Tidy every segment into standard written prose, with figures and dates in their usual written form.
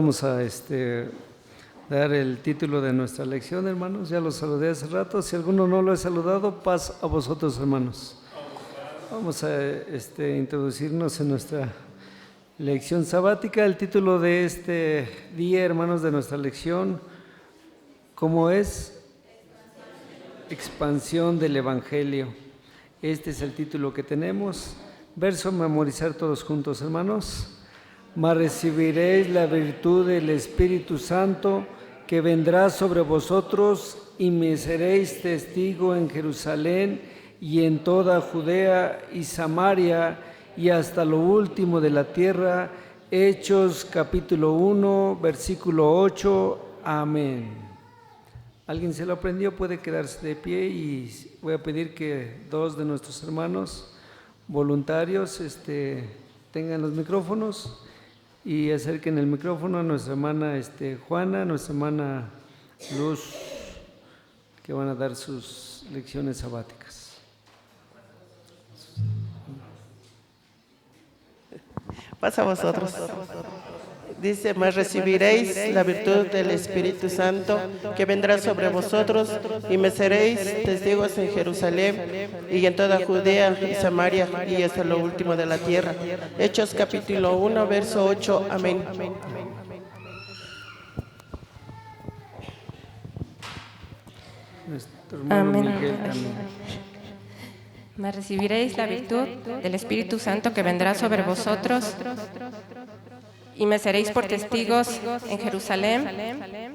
Vamos a dar el título de nuestra lección, hermanos. Ya lo saludé hace rato. Si alguno no lo he saludado, paz a vosotros, hermanos. Vamos a introducirnos en nuestra lección sabática. El título de este día, hermanos, de nuestra lección, ¿cómo es? Expansión del Evangelio. Este es el título que tenemos. Verso a memorizar todos juntos, hermanos. Mas recibiréis la virtud del Espíritu Santo, que vendrá sobre vosotros, y me seréis testigo en Jerusalén y en toda Judea y Samaria y hasta lo último de la tierra. Hechos capítulo 1, versículo 8. Amén. ¿Alguien se lo aprendió? Puede quedarse de pie y voy a pedir que dos de nuestros hermanos voluntarios tengan los micrófonos y acerquen el micrófono a nuestra hermana Juana, nuestra hermana Luz, que van a dar sus lecciones sabáticas. Pasa a vosotros. Dice, mas recibiréis la virtud del Espíritu Santo, que vendrá sobre vosotros, y me seréis testigos en Jerusalén y en toda Judea y Samaria y hasta lo último de la tierra. Hechos capítulo 1, verso 8. Amén. Amén. Miguel, mas recibiréis la virtud del Espíritu Santo, que vendrá sobre vosotros, y me seréis por testigos en Jerusalén,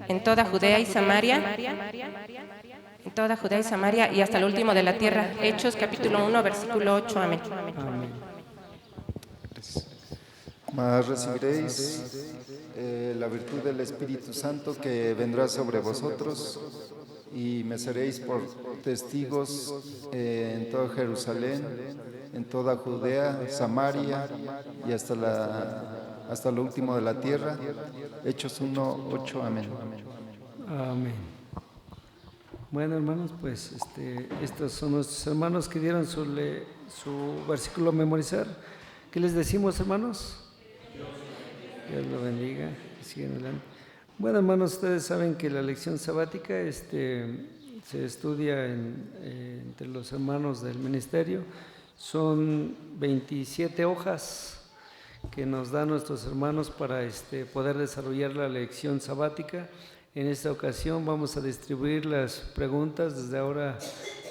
en toda Judea y Samaria, y hasta el último de la tierra. Hechos capítulo 1, versículo 8. Amén. Mas recibiréis la virtud del Espíritu Santo, que vendrá sobre vosotros, y me seréis por testigos en toda Jerusalén, en toda Judea, Samaria y hasta lo último de la tierra. Hechos 1, 8. Amén. Amén. Bueno, hermanos, pues estos son nuestros hermanos que dieron su versículo a memorizar. ¿Qué les decimos, hermanos? Dios lo bendiga. Sigan adelante. Bueno, hermanos, ustedes saben que la lección sabática se estudia entre los hermanos del ministerio. Son 27 hojas que nos dan nuestros hermanos para poder desarrollar la lección sabática. En esta ocasión vamos a distribuir las preguntas. Desde ahora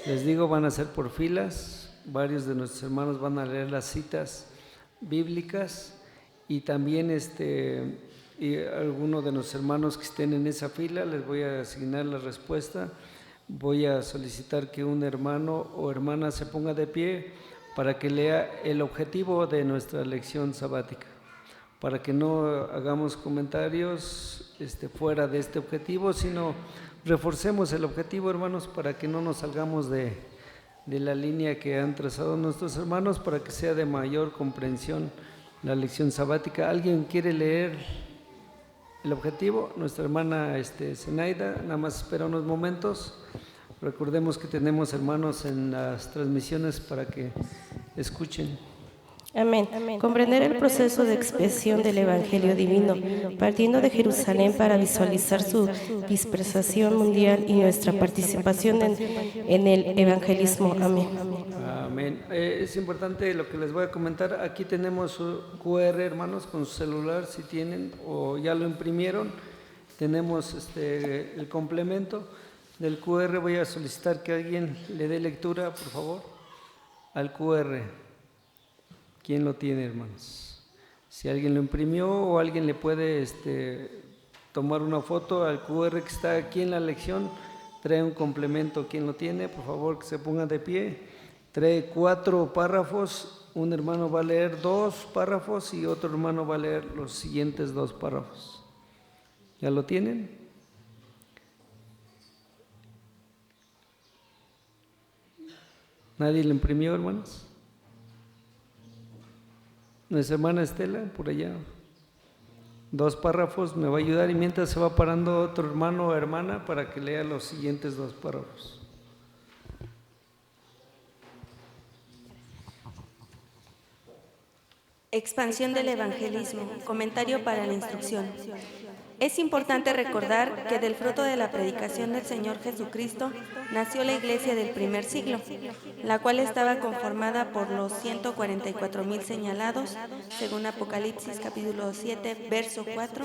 les digo, van a ser por filas. Varios de nuestros hermanos van a leer las citas bíblicas y también y algunos de nuestros hermanos que estén en esa fila les voy a asignar la respuesta. Voy a solicitar que un hermano o hermana se ponga de pie para que lea el objetivo de nuestra lección sabática, para que no hagamos comentarios fuera de este objetivo, sino reforcemos el objetivo, hermanos, para que no nos salgamos de la línea que han trazado nuestros hermanos, para que sea de mayor comprensión la lección sabática. ¿Alguien quiere leer el objetivo? Nuestra hermana Zenaida, nada más espera unos momentos. Recordemos que tenemos hermanos en las transmisiones para que escuchen. Amén. Comprender el proceso de expresión del Evangelio divino, partiendo de Jerusalén para visualizar su dispersación mundial y nuestra participación en el evangelismo. Amén. Amén. Es importante lo que les voy a comentar. Aquí tenemos su QR, hermanos, con su celular, si tienen o ya lo imprimieron. Tenemos el complemento del QR. Voy a solicitar que alguien le dé lectura, por favor, al QR. ¿Quién lo tiene, hermanos? Si alguien lo imprimió o alguien le puede tomar una foto al QR que está aquí en la lección, trae un complemento. ¿Quién lo tiene? Por favor, que se ponga de pie. Trae 4 párrafos. Un hermano va a leer 2 párrafos y otro hermano va a leer los siguientes 2 párrafos. ¿Ya lo tienen? ¿Nadie lo imprimió, hermanos? Nuestra hermana Estela, por allá, 2 párrafos me va a ayudar, y mientras se va parando otro hermano o hermana para que lea los siguientes 2 párrafos. Expansión del evangelismo, comentario para la instrucción. Es importante recordar que del fruto de la predicación del Señor Jesucristo nació la iglesia del primer siglo, la cual estaba conformada por los 144,000 señalados, según Apocalipsis capítulo 7, verso 4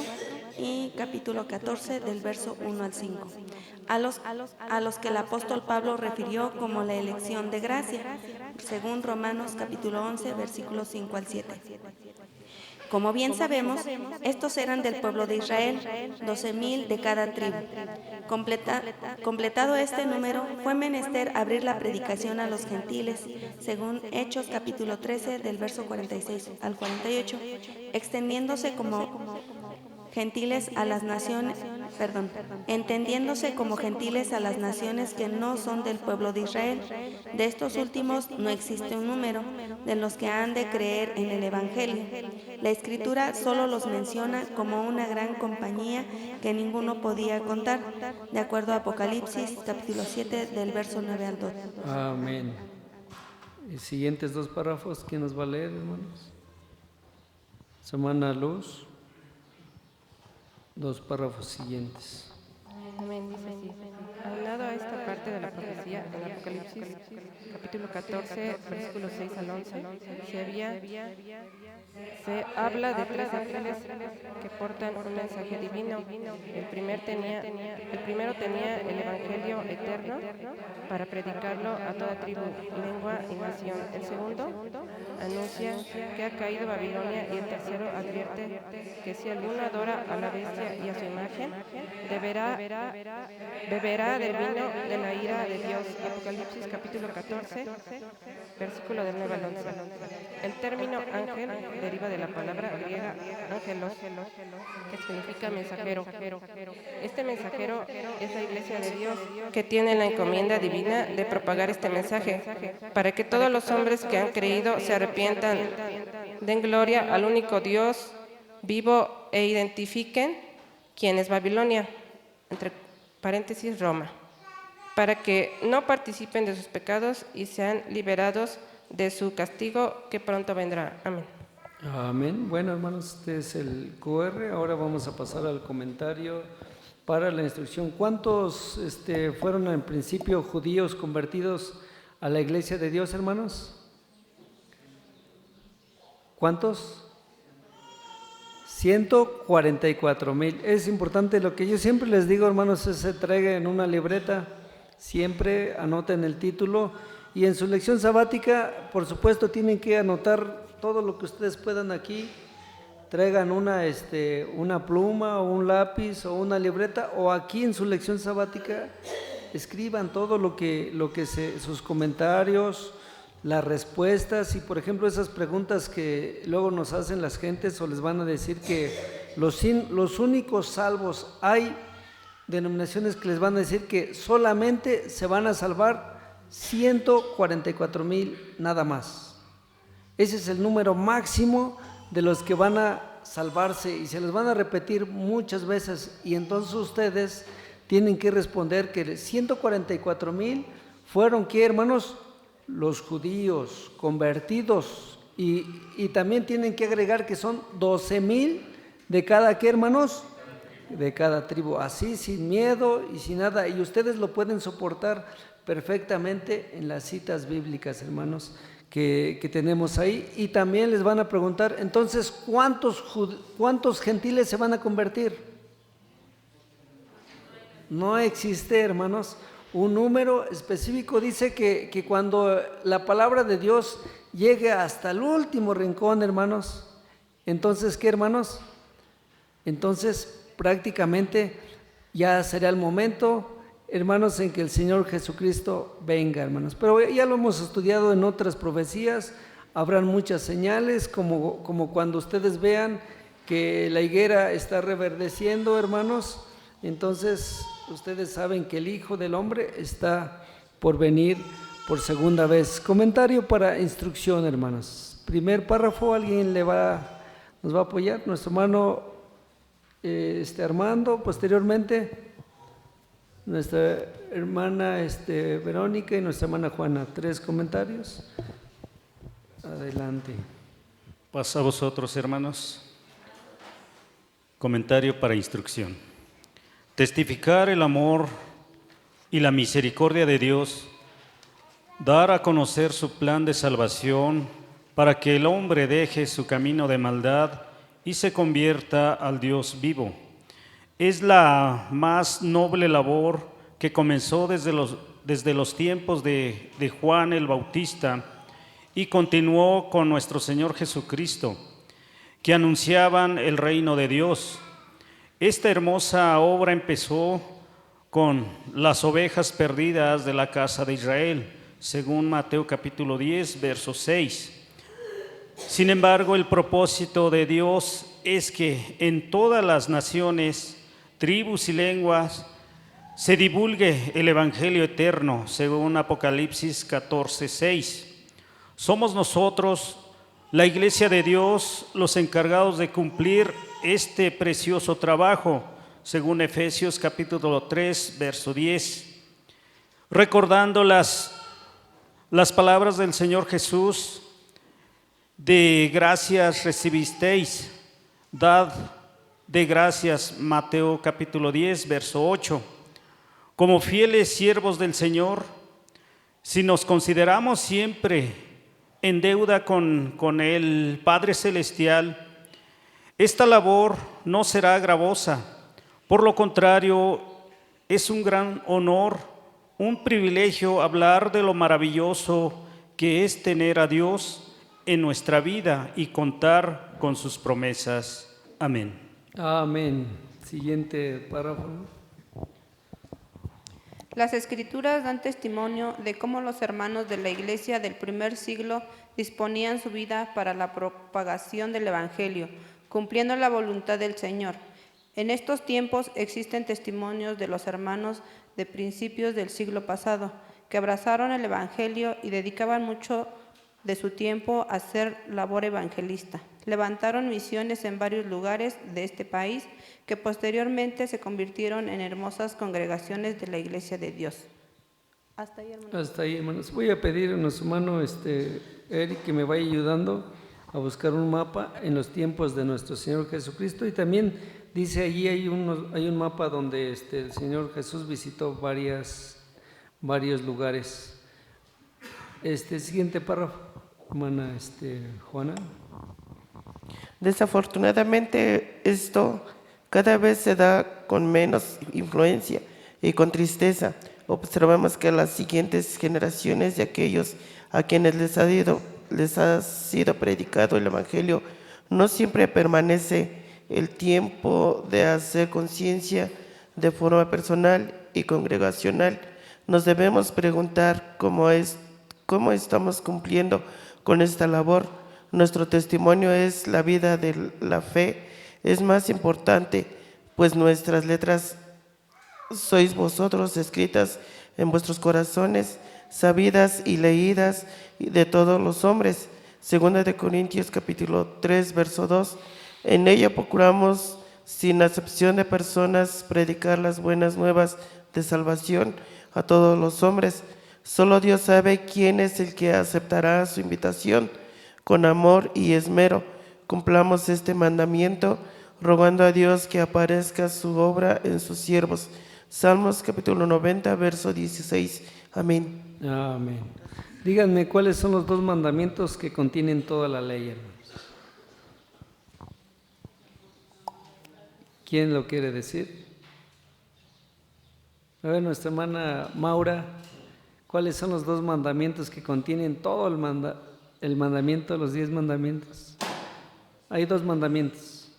y capítulo 14 del verso 1 al 5, a los que el apóstol Pablo refirió como la elección de gracia, según Romanos capítulo 11, versículos 5 al 7. Como bien sabemos, estos eran del pueblo de Israel, 12,000 de cada tribu. Completado este número, fue menester abrir la predicación a los gentiles, según Hechos capítulo 13, del verso 46 al 48, extendiéndose como gentiles a las naciones, entendiéndose como gentiles a las naciones que no son del pueblo de Israel. De estos últimos no existe un número de los que han de creer en el Evangelio. La Escritura solo los menciona como una gran compañía que ninguno podía contar, de acuerdo a Apocalipsis capítulo 7 del verso 9 al 12. Amén. Y siguientes dos párrafos, ¿quién nos va a leer, hermanos? Semana Luz. Dos párrafos siguientes. Amén, dice así. Aunado a esta parte de la profecía, en Apocalipsis, capítulo 14, versículos 6 al 11, se habla de tres ángeles que portan un mensaje divino. El primero tenía el Evangelio eterno para predicarlo a toda tribu, lengua y nación. El segundo anuncia que ha caído Babilonia, y el tercero advierte que si alguno adora a la bestia y a su imagen, beberá del vino de la ira de Dios. Apocalipsis capítulo 14, versículo del 9 al 11. El término ángel deriva de la palabra griega ángelos, que significa mensajero. Este mensajero es la iglesia de Dios, que tiene la encomienda divina de propagar este mensaje, para que todos los hombres que han creído se arrepientan, den gloria al único Dios vivo e identifiquen quién es Babilonia, entre paréntesis Roma, para que no participen de sus pecados y sean liberados de su castigo que pronto vendrá. Amén. Amén. Bueno, hermanos, este es el QR. Ahora vamos a pasar al comentario para la instrucción. ¿Cuántos fueron en principio judíos convertidos a la iglesia de Dios, hermanos? ¿Cuántos? 144,000. Es importante lo que yo siempre les digo, hermanos, se traiga en una libreta, siempre anoten el título, y en su lección sabática, por supuesto, tienen que anotar todo lo que ustedes puedan aquí. Traigan una pluma o un lápiz o una libreta, o aquí en su lección sabática escriban todo lo que sus comentarios, las respuestas, y por ejemplo esas preguntas que luego nos hacen las gentes, o les van a decir que los únicos salvos, hay denominaciones que les van a decir que solamente se van a salvar 144,000 nada más. Ese es el número máximo de los que van a salvarse, y se les van a repetir muchas veces, y entonces ustedes tienen que responder que 144,000 fueron, ¿qué, hermanos? Los judíos convertidos, y también tienen que agregar que son 12,000 de cada, ¿qué, hermanos? De cada tribu, así sin miedo y sin nada, y ustedes lo pueden soportar perfectamente en las citas bíblicas, hermanos, que tenemos ahí. Y también les van a preguntar, entonces, ¿cuántos gentiles se van a convertir? No existe, hermanos, un número específico. Dice que cuando la palabra de Dios llegue hasta el último rincón, hermanos, entonces, ¿qué, hermanos? Entonces prácticamente ya será el momento, hermanos, en que el Señor Jesucristo venga, hermanos. Pero ya lo hemos estudiado en otras profecías. Habrán muchas señales, como cuando ustedes vean que la higuera está reverdeciendo, hermanos. Entonces ustedes saben que el Hijo del Hombre está por venir por segunda vez. Comentario para instrucción, hermanos. Primer párrafo, ¿alguien nos va a apoyar? Nuestro hermano Armando, posteriormente nuestra hermana Verónica y nuestra hermana Juana. 3 comentarios. Adelante. Pasa a vosotros, hermanos. Comentario para instrucción. Testificar el amor y la misericordia de Dios, dar a conocer su plan de salvación para que el hombre deje su camino de maldad y se convierta al Dios vivo. Es la más noble labor que comenzó desde los tiempos de Juan el Bautista y continuó con nuestro Señor Jesucristo, que anunciaban el reino de Dios. Esta hermosa obra empezó con las ovejas perdidas de la casa de Israel, según Mateo capítulo 10, verso 6. Sin embargo, el propósito de Dios es que en todas las naciones, tribus y lenguas se divulgue el Evangelio eterno, según Apocalipsis 14, 6. Somos nosotros, la Iglesia de Dios, los encargados de cumplir este precioso trabajo, según Efesios capítulo 3, verso 10. Recordando las palabras del Señor Jesús: de gracias recibisteis, dad de gracias, Mateo capítulo 10, verso 8. Como fieles siervos del Señor, si nos consideramos siempre en deuda con el Padre Celestial, esta labor no será gravosa. Por lo contrario, es un gran honor, un privilegio hablar de lo maravilloso que es tener a Dios en nuestra vida y contar con sus promesas. Amén. Amén. Siguiente párrafo. Las Escrituras dan testimonio de cómo los hermanos de la Iglesia del primer siglo disponían su vida para la propagación del Evangelio, cumpliendo la voluntad del Señor. En estos tiempos existen testimonios de los hermanos de principios del siglo pasado, que abrazaron el Evangelio y dedicaban mucho de su tiempo a hacer labor evangelista. Levantaron misiones en varios lugares de este país que posteriormente se convirtieron en hermosas congregaciones de la Iglesia de Dios. Hasta ahí, hermanos. Hasta ahí, hermanos. Voy a pedir a nuestro hermano Eric que me vaya ayudando a buscar un mapa en los tiempos de nuestro Señor Jesucristo, y también dice allí hay un mapa donde el Señor Jesús visitó varios lugares. Siguiente párrafo, hermana Juana. Desafortunadamente, esto cada vez se da con menos influencia y con tristeza. Observamos que las siguientes generaciones de aquellos a quienes les ha sido predicado el Evangelio no siempre permanece el tiempo de hacer conciencia de forma personal y congregacional. Nos debemos preguntar cómo estamos cumpliendo con esta labor. Nuestro testimonio es la vida de la fe, es más importante, pues nuestras letras sois vosotros, escritas en vuestros corazones, sabidas y leídas de todos los hombres. Segunda de Corintios capítulo 3, verso 2. En ella procuramos, sin acepción de personas, predicar las buenas nuevas de salvación a todos los hombres. Solo Dios sabe quién es el que aceptará su invitación. Con amor y esmero cumplamos este mandamiento, rogando a Dios que aparezca su obra en sus siervos. Salmos capítulo 90, verso 16. Amén. Amén. Díganme cuáles son los 2 mandamientos que contienen toda la ley, hermanos. ¿Quién lo quiere decir? A ver, nuestra hermana Maura, ¿cuáles son los 2 mandamientos que contienen todo el mandamiento, los 10 mandamientos? Hay 2 mandamientos.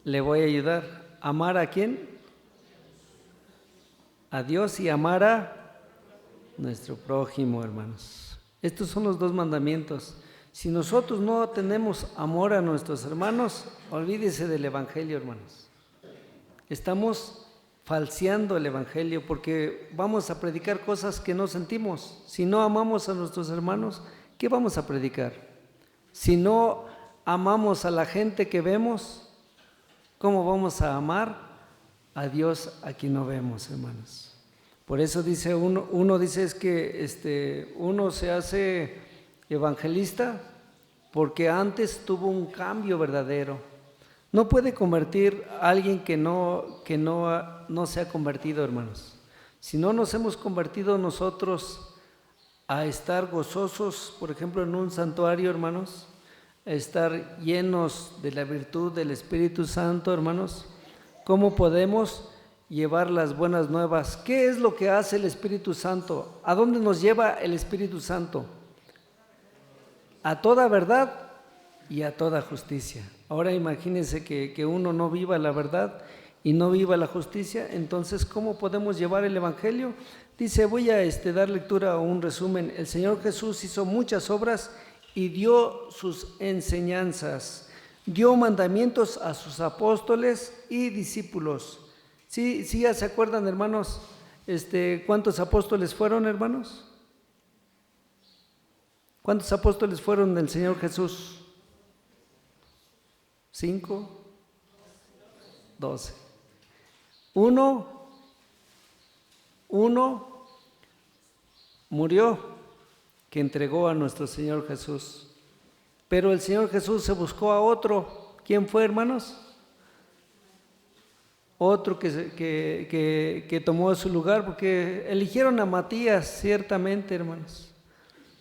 Le voy a ayudar. ¿Amar a quién? A Dios, y amar a nuestro prójimo, hermanos. Estos son los 2 mandamientos. Si nosotros no tenemos amor a nuestros hermanos, olvídese del Evangelio, hermanos. Estamos falseando el Evangelio porque vamos a predicar cosas que no sentimos. Si no amamos a nuestros hermanos, ¿qué vamos a predicar? Si no amamos a la gente que vemos, ¿cómo vamos a amar a Dios a quien no vemos, hermanos? Por eso dice uno dice es que uno se hace evangelista porque antes tuvo un cambio verdadero. No puede convertir a alguien que no se ha convertido, hermanos. Si no nos hemos convertido nosotros a estar gozosos, por ejemplo, en un santuario, hermanos, a estar llenos de la virtud del Espíritu Santo, hermanos, ¿cómo podemos llevar las buenas nuevas? ¿Qué es lo que hace el Espíritu Santo? ¿A dónde nos lleva el Espíritu Santo? A toda verdad y a toda justicia. Ahora imagínense que uno no viva la verdad y no viva la justicia, entonces ¿cómo podemos llevar el Evangelio? Dice, voy a dar lectura a un resumen. El Señor Jesús hizo muchas obras y dio sus enseñanzas, dio mandamientos a sus apóstoles y discípulos. ¿Sí ya se acuerdan, hermanos, cuántos apóstoles fueron, hermanos? ¿Cuántos apóstoles fueron del Señor Jesús? 5, 12. Uno murió, que entregó a nuestro Señor Jesús. Pero el Señor Jesús se buscó a otro. ¿Quién fue, hermanos? Otro que tomó su lugar, porque eligieron a Matías, ciertamente, hermanos.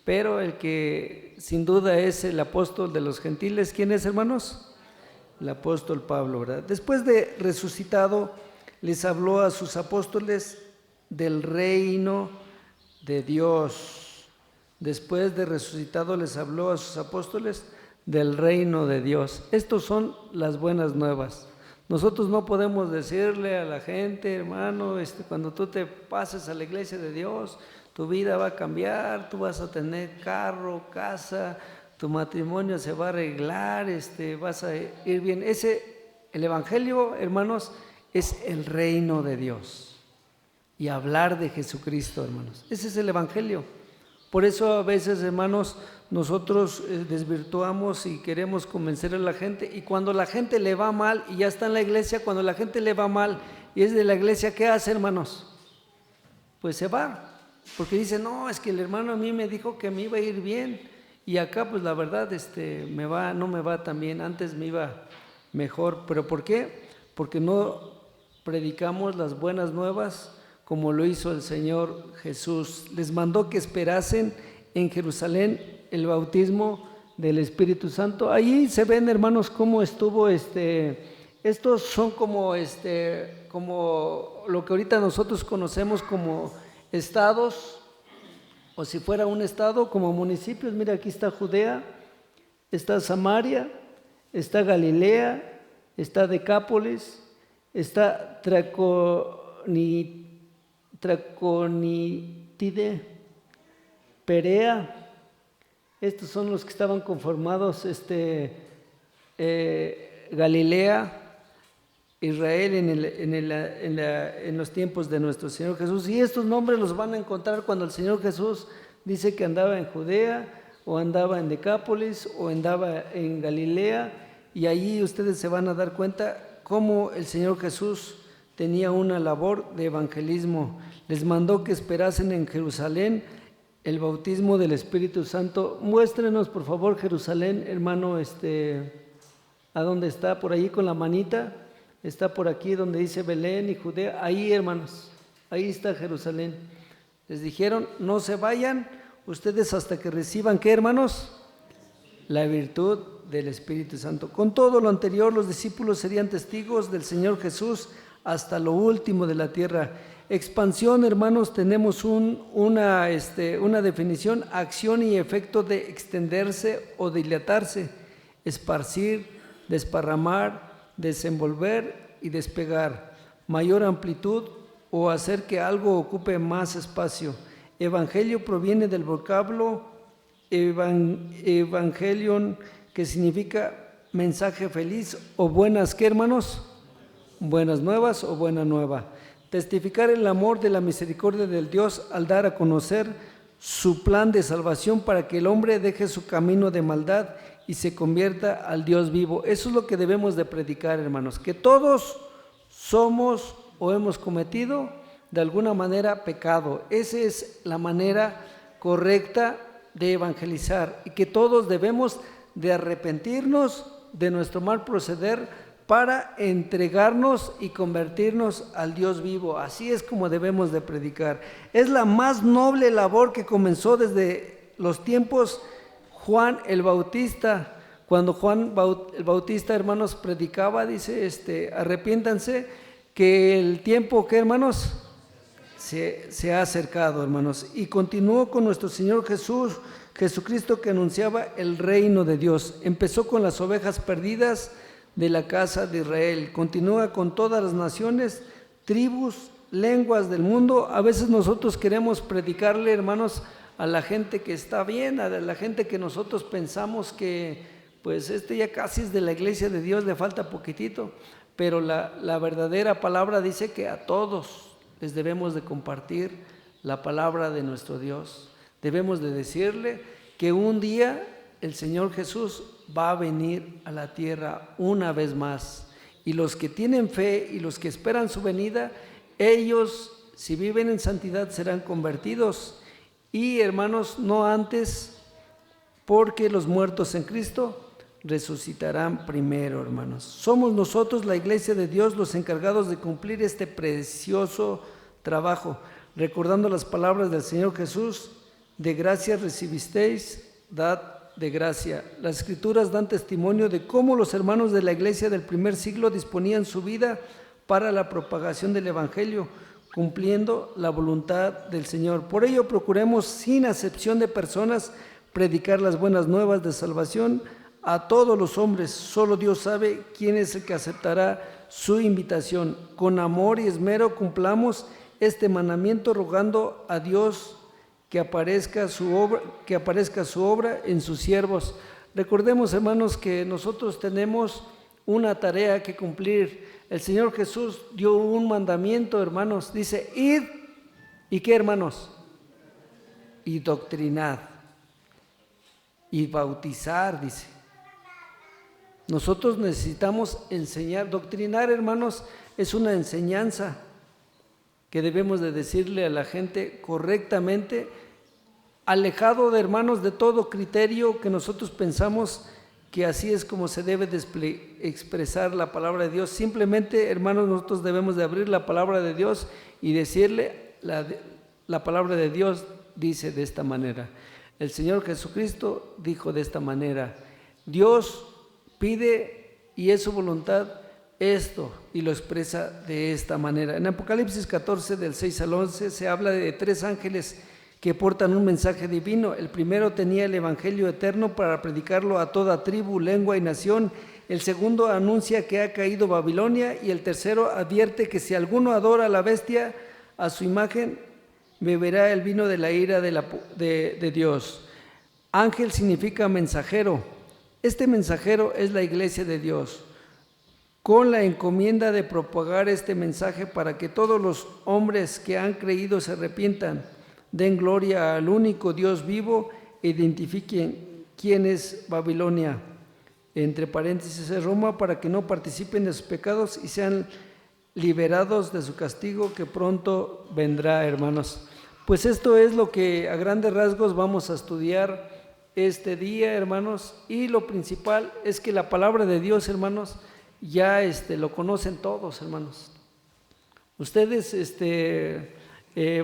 Pero el que sin duda es el apóstol de los gentiles, ¿quién es, hermanos? El apóstol Pablo, ¿verdad? Después de resucitado, les habló a sus apóstoles del reino de Dios. Después de resucitado, les habló a sus apóstoles del reino de Dios. Estos son las buenas nuevas. Nosotros no podemos decirle a la gente, hermano, cuando tú te pases a la iglesia de Dios, tu vida va a cambiar, tú vas a tener carro, casa, tu matrimonio se va a arreglar, vas a ir bien. El Evangelio, hermanos, es el reino de Dios. Y hablar de Jesucristo, hermanos. Ese es el Evangelio. Por eso a veces, hermanos, nosotros desvirtuamos y queremos convencer a la gente, y cuando la gente le va mal, y ya está en la iglesia, cuando la gente le va mal y es de la iglesia, ¿qué hace, hermanos? Pues se va, porque dice, no, es que el hermano a mí me dijo que me iba a ir bien, y acá pues la verdad no me va tan bien, antes me iba mejor. ¿Pero por qué? Porque no predicamos las buenas nuevas como lo hizo el Señor Jesús. Les mandó que esperasen en Jerusalén el bautismo del Espíritu Santo. Ahí se ven, hermanos, cómo estuvo estos son como lo que ahorita nosotros conocemos como estados, o si fuera un estado, como municipios. Mira, aquí está Judea, está Samaria, está Galilea, está Decápolis, está Traconitide, Perea. Estos son los que estaban conformados, Galilea, Israel en los tiempos de nuestro Señor Jesús. Y estos nombres los van a encontrar cuando el Señor Jesús dice que andaba en Judea, o andaba en Decápolis, o andaba en Galilea. Y allí ustedes se van a dar cuenta cómo el Señor Jesús tenía una labor de evangelismo. Les mandó que esperasen en Jerusalén el bautismo del Espíritu Santo. Muéstrenos, por favor, Jerusalén, hermano, ¿a dónde está? Por ahí con la manita. Está por aquí donde dice Belén y Judea. Ahí, hermanos, ahí está Jerusalén. Les dijeron, no se vayan ustedes hasta que reciban, ¿qué, hermanos? La virtud del Espíritu Santo. Con todo lo anterior, los discípulos serían testigos del Señor Jesús hasta lo último de la tierra. Expansión, hermanos, tenemos una definición: acción y efecto de extenderse o dilatarse, esparcir, desparramar, desenvolver y despegar, mayor amplitud o hacer que algo ocupe más espacio. Evangelio proviene del vocablo evangelion, que significa mensaje feliz o buenas, ¿qué, hermanos? Buenas nuevas o buena nueva. Testificar el amor de la misericordia del Dios al dar a conocer su plan de salvación para que el hombre deje su camino de maldad y se convierta al Dios vivo. Eso es lo que debemos de predicar, hermanos, que todos somos o hemos cometido de alguna manera pecado. Esa es la manera correcta de evangelizar, y que todos debemos de arrepentirnos de nuestro mal proceder para entregarnos y convertirnos al Dios vivo. Así es como debemos de predicar. Es la más noble labor que comenzó desde los tiempos Juan el Bautista. Cuando Juan el Bautista, hermanos, predicaba, dice, arrepiéntanse, que el tiempo, ¿qué, hermanos? Se ha acercado, hermanos. Y continuó con nuestro Señor Jesucristo, que anunciaba el reino de Dios. Empezó con las ovejas perdidas de la casa de Israel. Continúa con todas las naciones, tribus, lenguas del mundo. A veces nosotros queremos predicarle, hermanos, a la gente que está bien, a la gente que nosotros pensamos que pues ya casi es de la iglesia de Dios, le falta poquitito, pero la verdadera palabra dice que a todos les debemos de compartir la palabra de nuestro Dios. Debemos de decirle que un día el Señor Jesús va a venir a la tierra una vez más, y los que tienen fe y los que esperan su venida, ellos, si viven en santidad, serán convertidos. Y hermanos, no antes, porque los muertos en Cristo resucitarán primero, hermanos. Somos nosotros, la iglesia de Dios, los encargados de cumplir este precioso trabajo, recordando las palabras del Señor Jesús: de gracia recibisteis, dad de gracia. Las Escrituras dan testimonio de cómo los hermanos de la iglesia del primer siglo disponían su vida para la propagación del Evangelio, cumpliendo la voluntad del Señor. Por ello procuremos, sin acepción de personas, predicar las buenas nuevas de salvación a todos los hombres. Solo Dios sabe quién es el que aceptará su invitación. Con amor y esmero cumplamos este mandamiento, rogando a Dios que aparezca su obra en sus siervos. Recordemos, hermanos, que nosotros tenemos una tarea que cumplir. El Señor Jesús dio un mandamiento, hermanos, dice: id, ¿y qué, hermanos? Y doctrinad, y bautizar, dice. Nosotros necesitamos enseñar. Doctrinar, hermanos, es una enseñanza que debemos de decirle a la gente correctamente, alejado de, hermanos, de todo criterio que nosotros pensamos que así es como se debe expresar la palabra de Dios. Simplemente, hermanos, nosotros debemos de abrir la palabra de Dios y decirle, la palabra de Dios dice de esta manera. El Señor Jesucristo dijo de esta manera. Dios pide, y es su voluntad, esto, y lo expresa de esta manera. En Apocalipsis 14, del 6 al 11, se habla de 3 ángeles que portan un mensaje divino. El primero tenía el evangelio eterno para predicarlo a toda tribu, lengua y nación. El segundo anuncia que ha caído Babilonia, y el tercero advierte que si alguno adora a la bestia, a su imagen, beberá el vino de la ira de Dios. Ángel significa mensajero. Este mensajero es la iglesia de Dios, con la encomienda de propagar este mensaje para que todos los hombres que han creído se arrepientan, den gloria al único Dios vivo e identifiquen quién es Babilonia, entre paréntesis es Roma, para que no participen de sus pecados y sean liberados de su castigo que pronto vendrá, hermanos. Pues esto es lo que a grandes rasgos vamos a estudiar este día, hermanos, y lo principal es que la palabra de Dios, hermanos, ya lo conocen todos, hermanos. Ustedes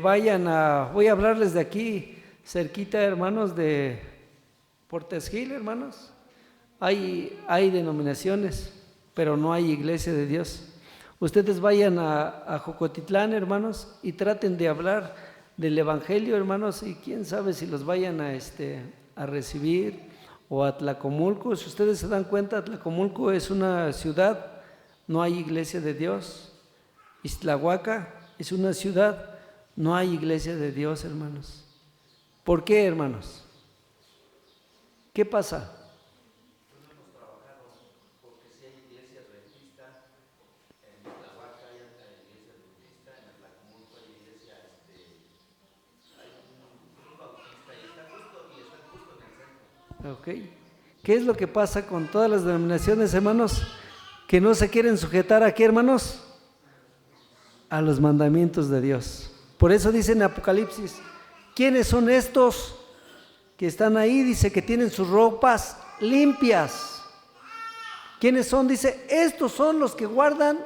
voy a hablarles de aquí cerquita, hermanos, de Portes Gil, hermanos. Hay denominaciones, pero no hay iglesia de Dios. Ustedes vayan a Jocotitlán, hermanos, y traten de hablar del evangelio, hermanos, y quién sabe si los vayan a recibir, o a Tlacomulco. Si ustedes se dan cuenta, Tlacomulco es una ciudad, no hay iglesia de Dios. Ixtlahuaca es una ciudad, no hay iglesia de Dios, hermanos. ¿Por qué, hermanos? ¿Qué pasa? Okay. ¿Qué es lo que pasa con todas las denominaciones, hermanos? Que no se quieren sujetar ¿a qué, hermanos? A los mandamientos de Dios. Por eso dice en Apocalipsis, ¿quiénes son estos que están ahí? Dice que tienen sus ropas limpias. ¿Quiénes son? Dice, estos son los que guardan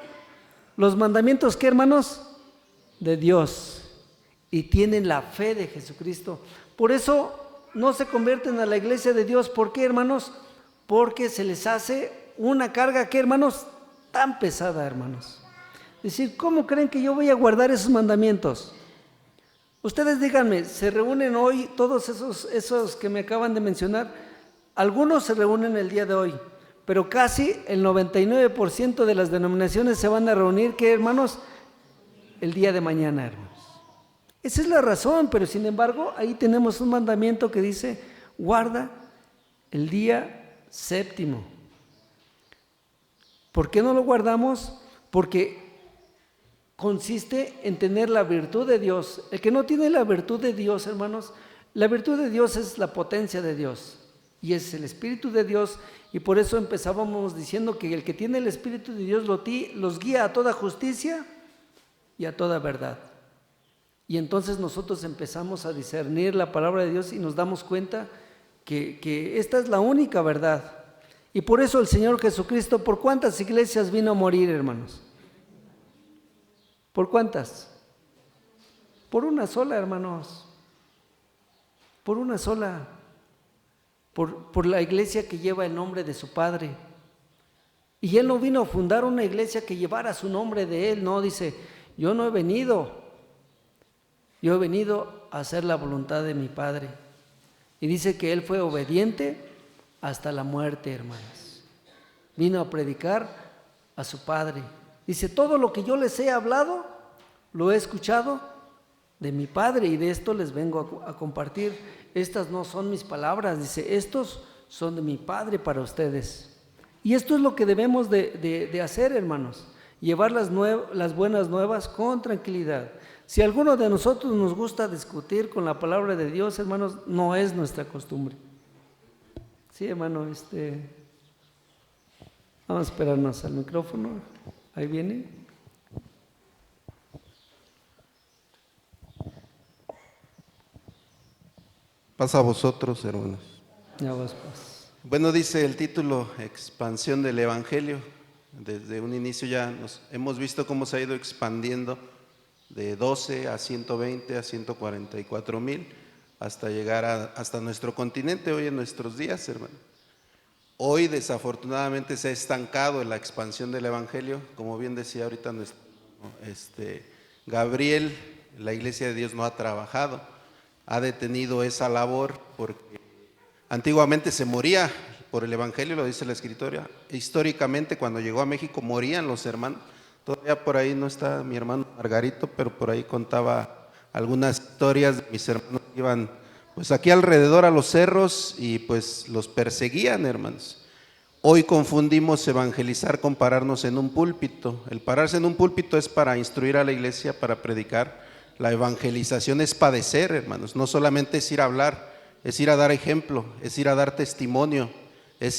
los mandamientos, ¿qué, hermanos? De Dios, y tienen la fe de Jesucristo. Por eso no se convierten a la iglesia de Dios. ¿Por qué, hermanos? Porque se les hace una carga, ¿qué, hermanos? Tan pesada, hermanos. Es decir, ¿cómo creen que yo voy a guardar esos mandamientos? Ustedes díganme, ¿se reúnen hoy todos esos que me acaban de mencionar? Algunos se reúnen el día de hoy, pero casi el 99% de las denominaciones se van a reunir, ¿qué, hermanos? El día de mañana, hermanos. Esa es la razón, pero sin embargo, ahí tenemos un mandamiento que dice, guarda el día séptimo. ¿Por qué no lo guardamos? Porque consiste en tener la virtud de Dios. El que no tiene la virtud de Dios, hermanos, la virtud de Dios es la potencia de Dios y es el Espíritu de Dios, y por eso empezábamos diciendo que el que tiene el Espíritu de Dios los guía a toda justicia y a toda verdad. Y entonces nosotros empezamos a discernir la palabra de Dios y nos damos cuenta que esta es la única verdad. Y por eso el Señor Jesucristo, ¿por cuántas iglesias vino a morir, hermanos? ¿Por cuántas? Por una sola, hermanos. Por una sola. Por la iglesia que lleva el nombre de su Padre. Y Él no vino a fundar una iglesia que llevara su nombre de Él. No, dice, yo no he venido. Yo he venido a hacer la voluntad de mi Padre. Y dice que Él fue obediente hasta la muerte, hermanos. Vino a predicar a su Padre. Dice, todo lo que yo les he hablado, lo he escuchado de mi Padre, y de esto les vengo a compartir. Estas no son mis palabras, dice, estos son de mi Padre para ustedes. Y esto es lo que debemos de hacer, hermanos, llevar las buenas nuevas con tranquilidad. Si a alguno de nosotros nos gusta discutir con la palabra de Dios, hermanos, no es nuestra costumbre. Sí, hermano, vamos a esperarnos al micrófono. Ahí viene. Pasa a vosotros, hermanos. Ya vas, pues. Bueno, dice el título, expansión del Evangelio. Desde un inicio ya hemos visto cómo se ha ido expandiendo de 12 a 120 a 144,000 hasta llegar hasta nuestro continente hoy en nuestros días, hermano. Hoy desafortunadamente se ha estancado en la expansión del Evangelio, como bien decía ahorita Gabriel, la Iglesia de Dios no ha trabajado, ha detenido esa labor porque antiguamente se moría por el Evangelio, lo dice la Escritura. Históricamente cuando llegó a México morían los hermanos. Todavía por ahí no está mi hermano Margarito, pero por ahí contaba algunas historias de mis hermanos que iban pues aquí alrededor a los cerros y pues los perseguían, hermanos. Hoy confundimos evangelizar con pararnos en un púlpito. El pararse en un púlpito es para instruir a la iglesia, para predicar. La evangelización es padecer, hermanos. No solamente es ir a hablar, es ir a dar ejemplo, es ir a dar testimonio, es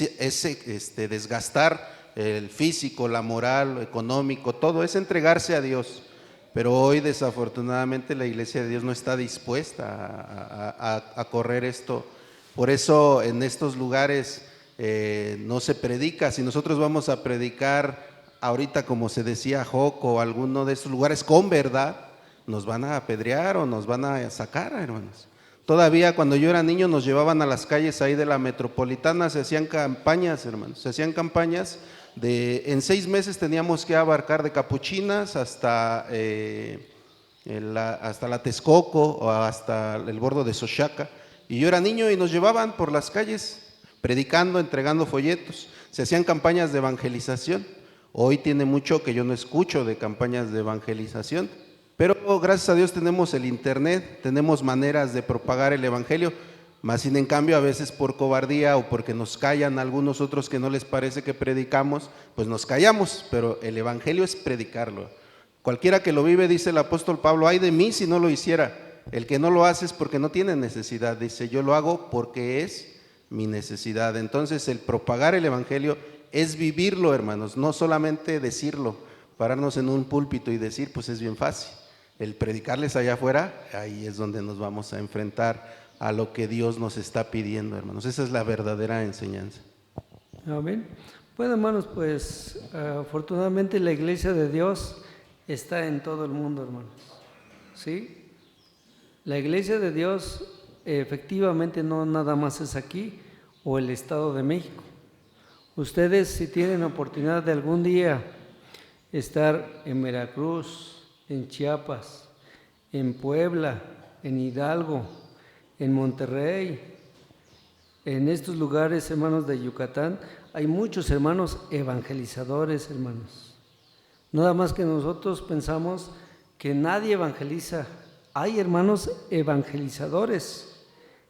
desgastar el físico, la moral, lo económico, todo es entregarse a Dios. Pero hoy desafortunadamente la iglesia de Dios no está dispuesta a correr esto. Por eso en estos lugares no se predica. Si nosotros vamos a predicar ahorita, como se decía, Joco o alguno de estos lugares con verdad, nos van a apedrear o nos van a sacar, hermanos. Todavía cuando yo era niño nos llevaban a las calles ahí de la metropolitana, se hacían campañas, hermanos, se hacían campañas en 6 meses teníamos que abarcar de Capuchinas hasta la Texcoco o hasta el bordo de Xochaca. Y yo era niño y nos llevaban por las calles predicando, entregando folletos. Se hacían campañas de evangelización. Hoy tiene mucho que yo no escucho de campañas de evangelización, pero gracias a Dios tenemos el internet, tenemos maneras de propagar el evangelio. Más sin en cambio a veces por cobardía o porque nos callan algunos otros que no les parece que predicamos, pues nos callamos, pero el evangelio es predicarlo. Cualquiera que lo vive, dice el apóstol Pablo, ay de mí si no lo hiciera. El que no lo hace es porque no tiene necesidad, dice, yo lo hago porque es mi necesidad. Entonces el propagar el evangelio es vivirlo, hermanos, no solamente decirlo, pararnos en un púlpito y decir, pues es bien fácil. El predicarles allá afuera, ahí es donde nos vamos a enfrentar a lo que Dios nos está pidiendo, hermanos. Esa es la verdadera enseñanza. Amén. Bueno, hermanos, pues afortunadamente la iglesia de Dios está en todo el mundo, hermanos. ¿Sí? La iglesia de Dios efectivamente no nada más es aquí o el Estado de México. Ustedes, si tienen oportunidad de algún día estar en Veracruz, en Chiapas, en Puebla, en Hidalgo, en Monterrey, en estos lugares, hermanos, de Yucatán, hay muchos hermanos evangelizadores, hermanos. Nada más que nosotros pensamos que nadie evangeliza. Hay hermanos evangelizadores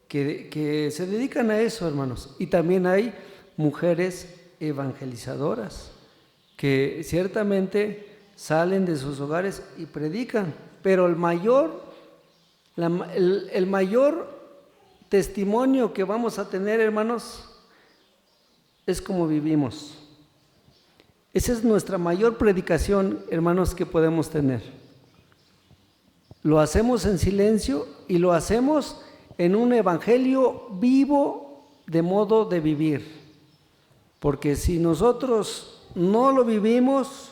que se dedican a eso, hermanos. Y también hay mujeres evangelizadoras que ciertamente salen de sus hogares y predican. Pero el mayor testimonio que vamos a tener, hermanos, es como vivimos. Esa es nuestra mayor predicación, hermanos, que podemos tener. Lo hacemos en silencio y lo hacemos en un evangelio vivo de modo de vivir. Porque si nosotros no lo vivimos,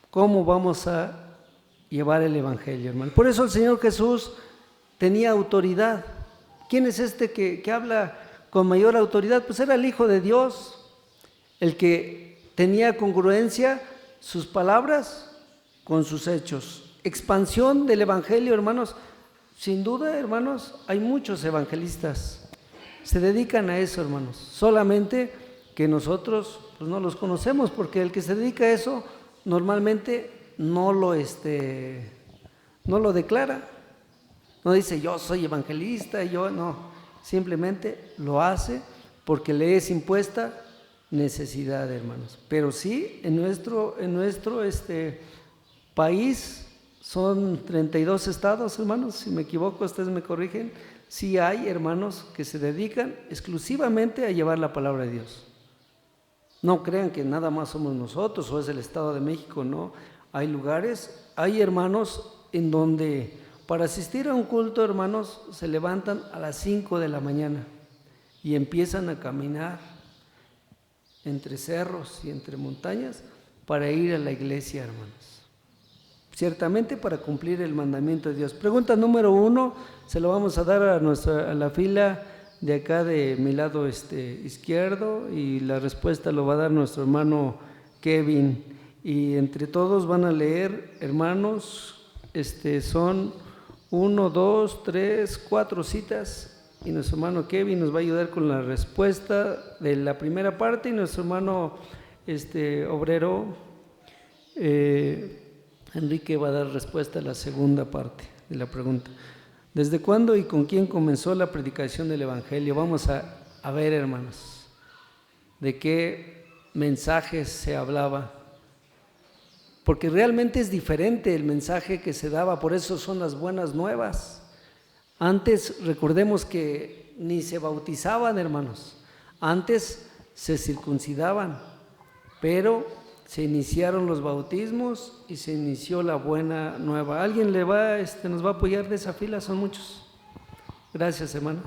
¿cómo vamos a llevar el evangelio, hermano? Por eso el Señor Jesús tenía autoridad. ¿Quién es este que habla con mayor autoridad? Pues era el Hijo de Dios, el que tenía congruencia sus palabras con sus hechos. Expansión del evangelio, hermanos. Sin duda, hermanos, hay muchos evangelistas. Se dedican a eso, hermanos. Solamente que nosotros pues, no los conocemos, porque el que se dedica a eso normalmente no lo declara. No dice yo soy evangelista, yo no. Simplemente lo hace porque le es impuesta necesidad, hermanos. Pero sí, en nuestro país son 32 estados, hermanos. Si me equivoco, ustedes me corrigen. Sí hay hermanos que se dedican exclusivamente a llevar la palabra de Dios. No crean que nada más somos nosotros o es el Estado de México, no. Hay lugares, hay hermanos en donde para asistir a un culto, hermanos, se levantan a las 5 de la mañana y empiezan a caminar entre cerros y entre montañas para ir a la iglesia, hermanos. Ciertamente para cumplir el mandamiento de Dios. Pregunta número 1, se lo vamos a dar a la fila de acá de mi lado izquierdo, y la respuesta lo va a dar nuestro hermano Kevin. Y entre todos van a leer, hermanos, son 1, 2, 3, 4 citas, y nuestro hermano Kevin nos va a ayudar con la respuesta de la primera parte, y nuestro hermano obrero Enrique va a dar respuesta a la segunda parte de la pregunta. ¿Desde cuándo y con quién comenzó la predicación del evangelio? Vamos a ver, hermanos, de qué mensajes se hablaba, porque realmente es diferente el mensaje que se daba. Por eso son las buenas nuevas. Antes, recordemos que ni se bautizaban, hermanos. Antes se circuncidaban, pero se iniciaron los bautismos y se inició la buena nueva. ¿Alguien nos va a apoyar de esa fila? Son muchos. Gracias, hermano.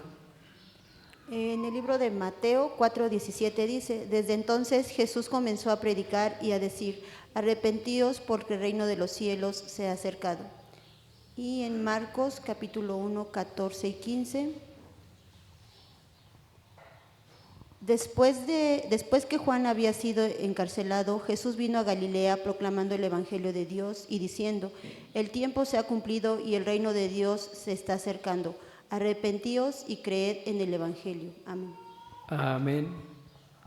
En el libro de Mateo 4:17 dice: desde entonces Jesús comenzó a predicar y a decir: arrepentíos porque el reino de los cielos se ha acercado. Y en Marcos capítulo 1, 14 y 15: Después que Juan había sido encarcelado, Jesús vino a Galilea proclamando el evangelio de Dios y diciendo: el tiempo se ha cumplido y el reino de Dios se está acercando. Arrepentíos y creed en el evangelio. Amén. Amén.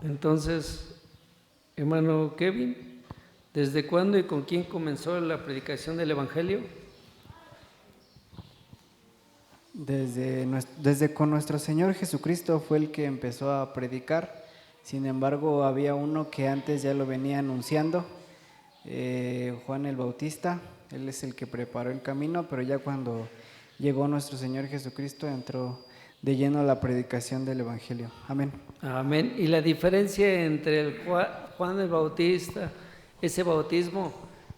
Entonces, hermano Kevin, ¿desde cuándo y con quién comenzó la predicación del evangelio? Desde con nuestro Señor Jesucristo fue el que empezó a predicar. Sin embargo, había uno que antes ya lo venía anunciando, Juan el Bautista. Él es el que preparó el camino, pero ya cuando llegó nuestro Señor Jesucristo entró de lleno a la predicación del evangelio. Amén. Amén. Y la diferencia entre el Juan el Bautista, ese bautismo,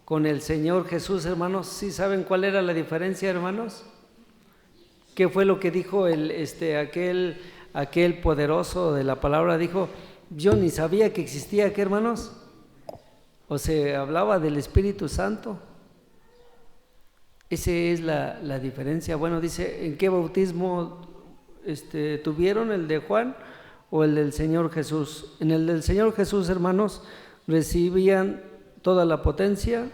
con el Señor Jesús, hermanos, ¿sí saben cuál era la diferencia, hermanos? ¿Qué fue lo que dijo aquel poderoso de la palabra? Dijo yo ni sabía que existía, ¿qué, hermanos? O se hablaba del Espíritu Santo. Esa es la diferencia. Bueno, dice, ¿en qué bautismo tuvieron? ¿El de Juan o el del Señor Jesús? En el del Señor Jesús, hermanos, recibían toda la potencia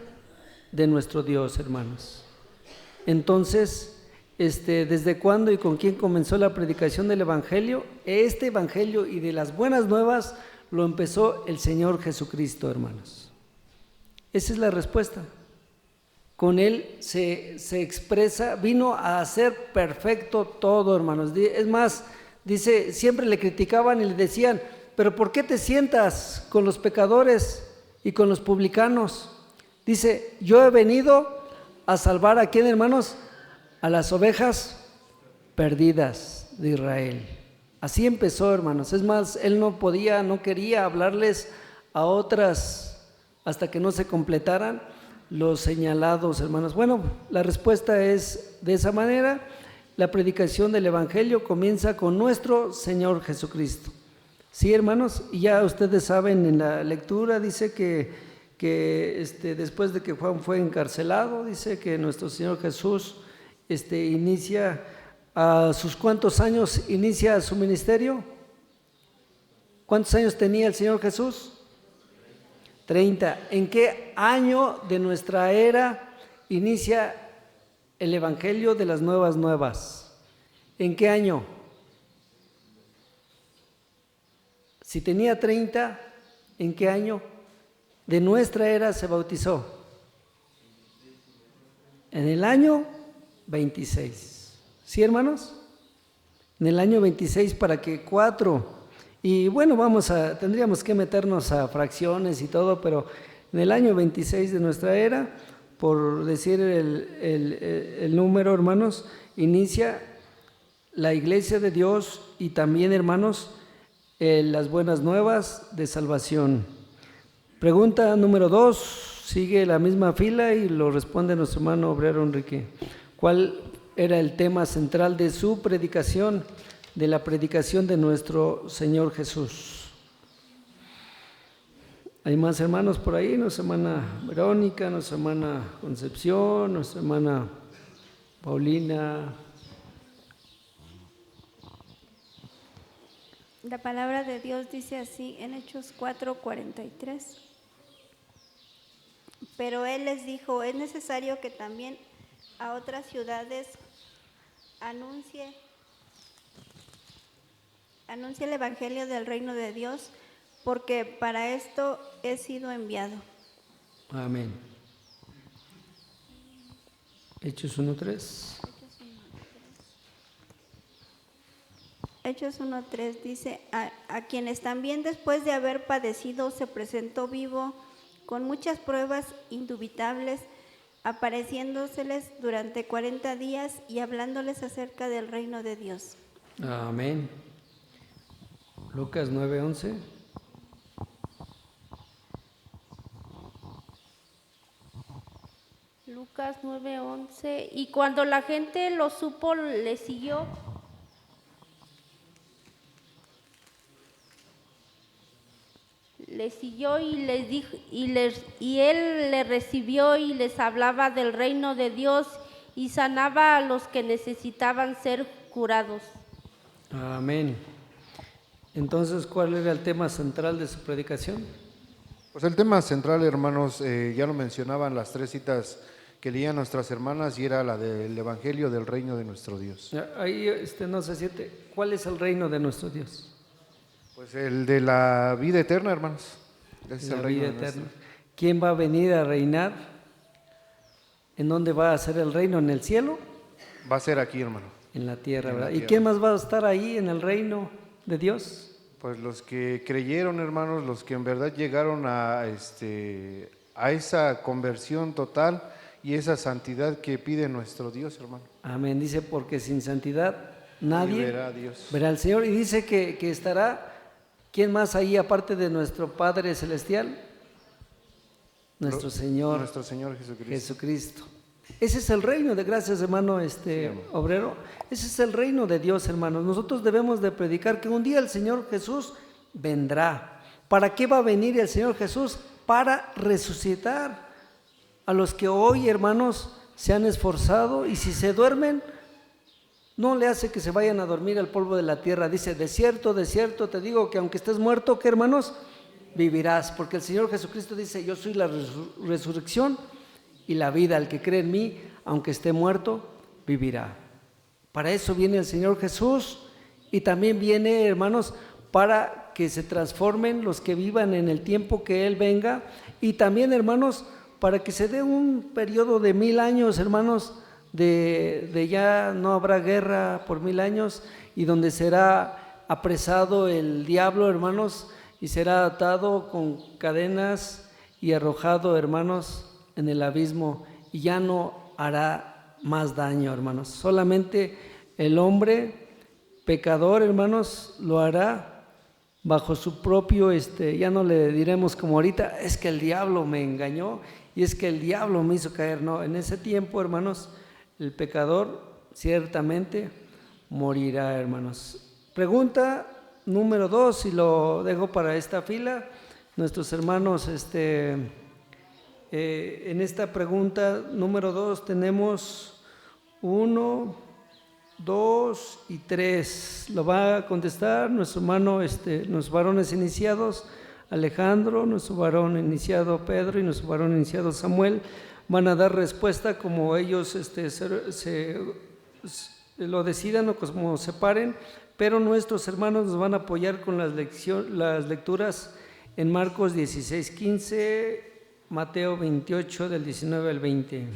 de nuestro Dios, hermanos. Entonces, ¿desde cuándo y con quién comenzó la predicación del Evangelio? Este Evangelio y de las buenas nuevas lo empezó el Señor Jesucristo, hermanos. Esa es la respuesta. Con Él se expresa, vino a hacer perfecto todo, hermanos. Es más, dice, siempre le criticaban y le decían, pero ¿por qué te sientas con los pecadores y con los publicanos? Dice, yo he venido a salvar ¿a quién, hermanos? A las ovejas perdidas de Israel. Así empezó, hermanos. Es más, Él no quería hablarles a otras hasta que no se completaran los señalados, hermanos. Bueno, la respuesta es de esa manera. La predicación del Evangelio comienza con nuestro Señor Jesucristo. Sí, hermanos, y ya ustedes saben en la lectura, dice que después de que Juan fue encarcelado, dice que nuestro Señor Jesús inicia, ¿a sus cuántos años inicia su ministerio? ¿Cuántos años tenía el Señor Jesús? 30. ¿En qué año de nuestra era inicia el Evangelio de las nuevas? ¿En qué año? Si tenía 30, ¿en qué año de nuestra era se bautizó? En el año 26. ¿Sí, hermanos? En el año 26 para que 4... Y bueno, tendríamos que meternos a fracciones y todo, pero en el año 26 de nuestra era, por decir el número, hermanos, inicia la Iglesia de Dios y también, hermanos, las buenas nuevas de salvación. Pregunta número 2, sigue la misma fila y lo responde nuestro hermano obrero Enrique. ¿Cuál era el tema central de su predicación? De la predicación de nuestro Señor Jesús. Hay más hermanos por ahí, nuestra hermana Verónica, nuestra hermana Concepción, nuestra hermana Paulina. La palabra de Dios dice así en Hechos 4:43. Pero Él les dijo, es necesario que también a otras ciudades anuncie el Evangelio del reino de Dios, porque para esto he sido enviado. Amén. Hechos 1:3. Hechos 1:3 dice, a quienes también después de haber padecido se presentó vivo con muchas pruebas indubitables, apareciéndoseles durante 40 días y hablándoles acerca del reino de Dios. Amén. Lucas 9:11. Lucas 9:11. Y cuando la gente lo supo, le siguió. Y les dijo, y él le recibió y les hablaba del reino de Dios y sanaba a los que necesitaban ser curados. Amén. Entonces, ¿cuál era el tema central de su predicación? Pues el tema central, hermanos, ya lo mencionaban las 3 citas que leían nuestras hermanas y era la del Evangelio del reino de nuestro Dios. Ahí no se siente. ¿Cuál es el reino de nuestro Dios? Pues el de la vida eterna, hermanos. Es la el reino vida eterna. ¿Quién va a venir a reinar? ¿En dónde va a ser el reino? ¿En el cielo? Va a ser aquí, hermano. En la tierra, ¿verdad? La ¿Y tierra. quién más va a estar ahí en el reino de Dios? Pues los que creyeron, hermanos, los que en verdad llegaron a esa conversión total y esa santidad que pide nuestro Dios, hermano. Amén. Dice, porque sin santidad nadie verá a Dios. Verá al Señor. Y dice que estará, ¿quién más ahí aparte de nuestro Padre Celestial? Nuestro Señor Jesucristo. Ese es el reino de gracias, hermano obrero. Ese es el reino de Dios, hermanos. Nosotros debemos de predicar que un día el Señor Jesús vendrá. ¿Para qué va a venir el Señor Jesús? Para resucitar a los que hoy, hermanos, se han esforzado, y si se duermen, no le hace que se vayan a dormir al polvo de la tierra. Dice, de cierto, te digo que aunque estés muerto, ¿qué, hermanos? Vivirás, porque el Señor Jesucristo dice, yo soy la resurrección y la vida. El que cree en mí, aunque esté muerto, vivirá. Para eso viene el Señor Jesús, y también viene, hermanos, para que se transformen los que vivan en el tiempo que Él venga, y también, hermanos, para que se dé un periodo de 1000 años, hermanos, de ya no habrá guerra por 1000 años, y donde será apresado el diablo, hermanos, y será atado con cadenas y arrojado, hermanos, en el abismo, y ya no hará más daño, hermanos. Solamente el hombre pecador, hermanos, lo hará bajo su propio, ya no le diremos como ahorita, es que el diablo me engañó y es que el diablo me hizo caer. No, en ese tiempo, hermanos, el pecador ciertamente morirá, hermanos. Pregunta número 2, y lo dejo para esta fila. Nuestros hermanos, en esta pregunta número 2 tenemos 1, 2 y 3. Lo va a contestar nuestro hermano, nuestros varones iniciados, Alejandro, nuestro varón iniciado Pedro y nuestro varón iniciado Samuel. Van a dar respuesta como ellos lo decidan o como se paren, pero nuestros hermanos nos van a apoyar con las lecturas en Marcos 16:15, Mateo 28 del 19 al 20.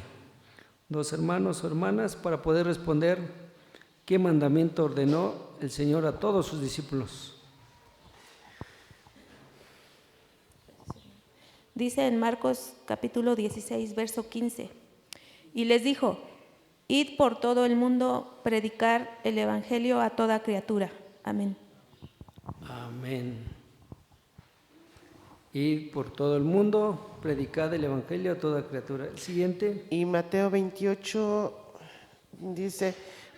Dos hermanos o hermanas para poder responder qué mandamiento ordenó el Señor a todos sus discípulos. Dice en Marcos capítulo 16, verso 15, y les dijo, id por todo el mundo, predicar el evangelio a toda criatura. Amén. Amén. Id por todo el mundo, predicad el evangelio a toda criatura. El siguiente. Y Mateo 28 dice,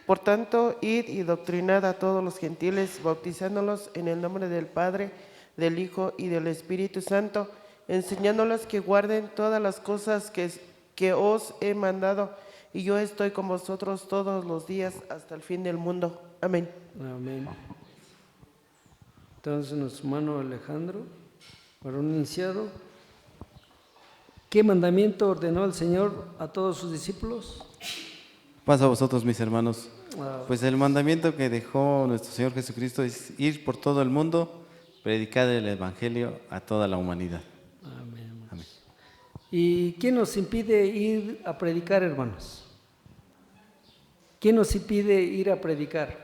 por tanto, id y doctrinad a todos los gentiles, bautizándolos en el nombre del Padre, del Hijo y del Espíritu Santo, enseñándolos que guarden todas las cosas que os he mandado, y yo estoy con vosotros todos los días hasta el fin del mundo. Amén. Amén. Entonces, nuestro hermano Alejandro, varón iniciado, ¿qué mandamiento ordenó el Señor a todos sus discípulos? Paz a vosotros, mis hermanos. Pues el mandamiento que dejó nuestro Señor Jesucristo es ir por todo el mundo, predicar el evangelio a toda la humanidad. Amén. Amén. ¿Y quién nos impide ir a predicar, hermanos? ¿Quién nos impide ir a predicar?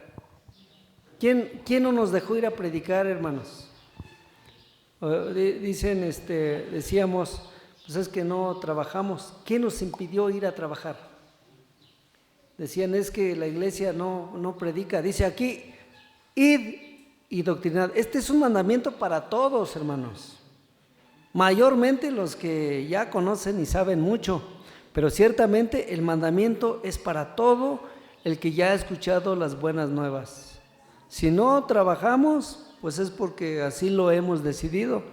¿Quién no nos dejó ir a predicar, hermanos? Dicen, decíamos, pues es que no trabajamos. ¿Quién nos impidió ir a trabajar? Decían, es que la iglesia no predica. Dice aquí, id y doctrinad. Este es un mandamiento para todos, hermanos. Mayormente los que ya conocen y saben mucho, pero ciertamente el mandamiento es para todo el que ya ha escuchado las buenas nuevas. Si no trabajamos, pues es porque así lo hemos decidido,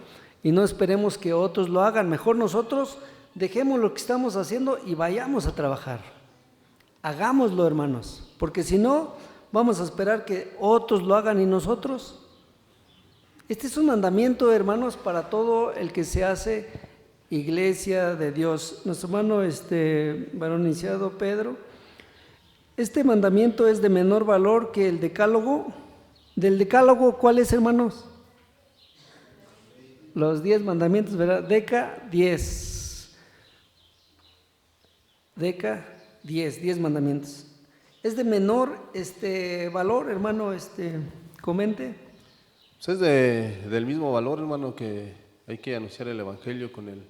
y no esperemos que otros lo hagan. Mejor nosotros dejemos lo que estamos haciendo y vayamos a trabajar. Hagámoslo, hermanos, porque si no, vamos a esperar que otros lo hagan y nosotros. Este es un mandamiento, hermanos, para todo el que se hace iglesia de Dios. Nuestro hermano varón iniciado Pedro, este mandamiento es de menor valor que el decálogo. Del decálogo, ¿cuál es, hermanos? Los 10 mandamientos, ¿verdad? Deca 10. 10 mandamientos. ¿Es de menor valor, hermano? Comente. Pues es del mismo valor, hermano, que hay que anunciar el evangelio con el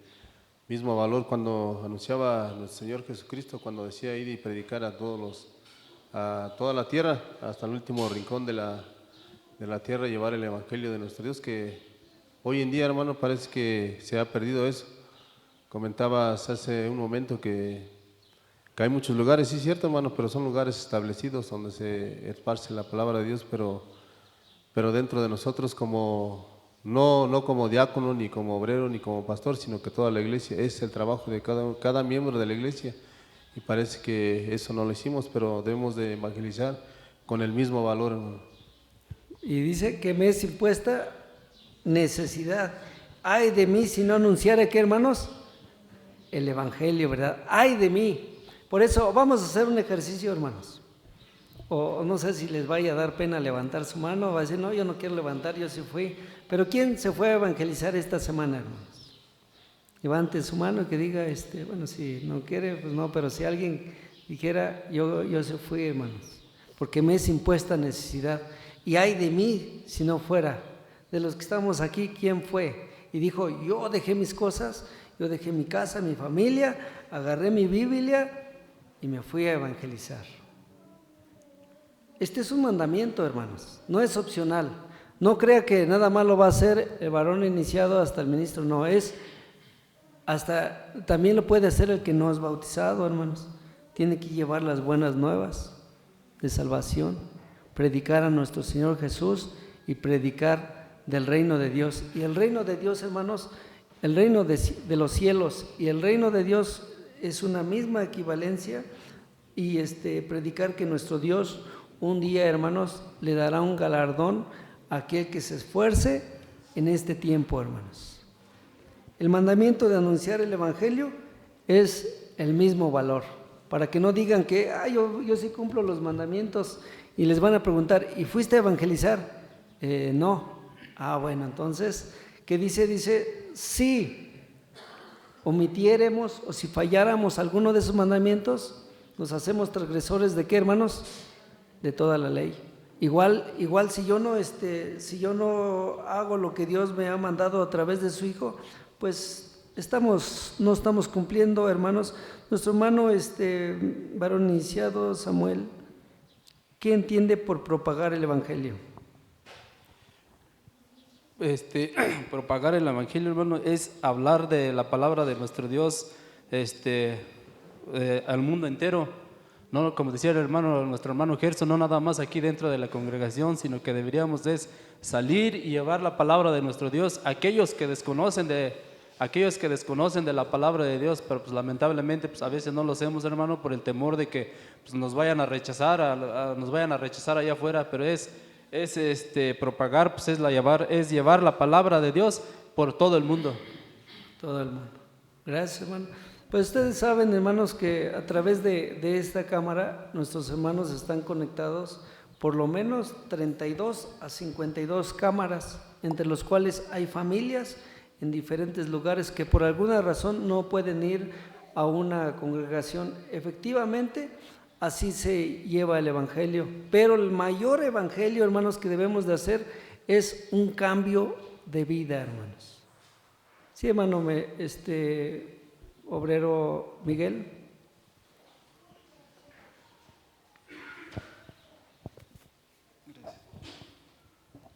mismo valor cuando anunciaba nuestro Señor Jesucristo, cuando decía ir y predicar a toda la tierra, hasta el último rincón de la tierra, llevar el evangelio de nuestro Dios, que hoy en día, hermano, parece que se ha perdido eso. Comentabas hace un momento que hay muchos lugares, sí es cierto, hermano, pero son lugares establecidos donde se esparce la palabra de Dios, pero dentro de nosotros como no como diácono, ni como obrero, ni como pastor, sino que toda la iglesia. Es el trabajo de cada miembro de la iglesia. Y parece que eso no lo hicimos, pero debemos de evangelizar con el mismo valor, hermano. Y dice que me es impuesta necesidad. Ay de mí si no anunciara, ¿qué, hermanos? El evangelio, ¿verdad? Ay de mí. Por eso vamos a hacer un ejercicio, hermanos. O no sé si les vaya a dar pena levantar su mano, o va a decir, no, yo no quiero levantar, yo sí fui. Pero ¿quién se fue a evangelizar esta semana, hermanos? Levante su mano y que diga, bueno, si no quiere, pues no, pero si alguien dijera, yo sí fui, hermanos, porque me es impuesta necesidad. Y ay de mí si no fuera. De los que estamos aquí, ¿quién fue? Y dijo, yo dejé mis cosas, yo dejé mi casa, mi familia, agarré mi Biblia y me fui a evangelizar. Este es un mandamiento, hermanos, no es opcional. No crea que nada más lo va a hacer el varón iniciado hasta el ministro, no, también lo puede hacer el que no es bautizado, hermanos. Tiene que llevar las buenas nuevas de salvación, predicar a nuestro Señor Jesús y predicar del reino de Dios. Y el reino de Dios, hermanos, el reino de los cielos y el reino de Dios es una misma equivalencia, y predicar que nuestro Dios un día, hermanos, le dará un galardón a aquel que se esfuerce en este tiempo, hermanos. El mandamiento de anunciar el evangelio es el mismo valor, para que no digan que yo sí cumplo los mandamientos, y les van a preguntar, ¿y fuiste a evangelizar? No. Bueno, entonces, ¿qué dice? Dice, si omitiéremos o si falláramos alguno de esos mandamientos, nos hacemos transgresores ¿de qué, hermanos? De toda la ley. Igual si yo no hago lo que Dios me ha mandado a través de su Hijo, pues no estamos cumpliendo, hermanos. Nuestro hermano varón iniciado, Samuel, ¿qué entiende por propagar el evangelio? Propagar el evangelio, hermano, es hablar de la palabra de nuestro Dios al mundo entero. No, como decía nuestro hermano Gerson, no nada más aquí dentro de la congregación, sino que deberíamos salir y llevar la palabra de nuestro Dios a aquellos que desconocen de la palabra de Dios, pero pues lamentablemente pues a veces no lo hacemos, hermano, por el temor de que pues, nos vayan a rechazar allá afuera. Pero propagar, pues es llevar la palabra de Dios por todo el mundo. Todo el mundo. Gracias, hermano. Pues ustedes saben, hermanos, que a través de esta cámara nuestros hermanos están conectados por lo menos 32 a 52 cámaras, entre los cuales hay familias en diferentes lugares que por alguna razón no pueden ir a una congregación. Efectivamente, así se lleva el evangelio, pero el mayor evangelio, hermanos, que debemos de hacer es un cambio de vida, hermanos. Sí, hermano, obrero Miguel.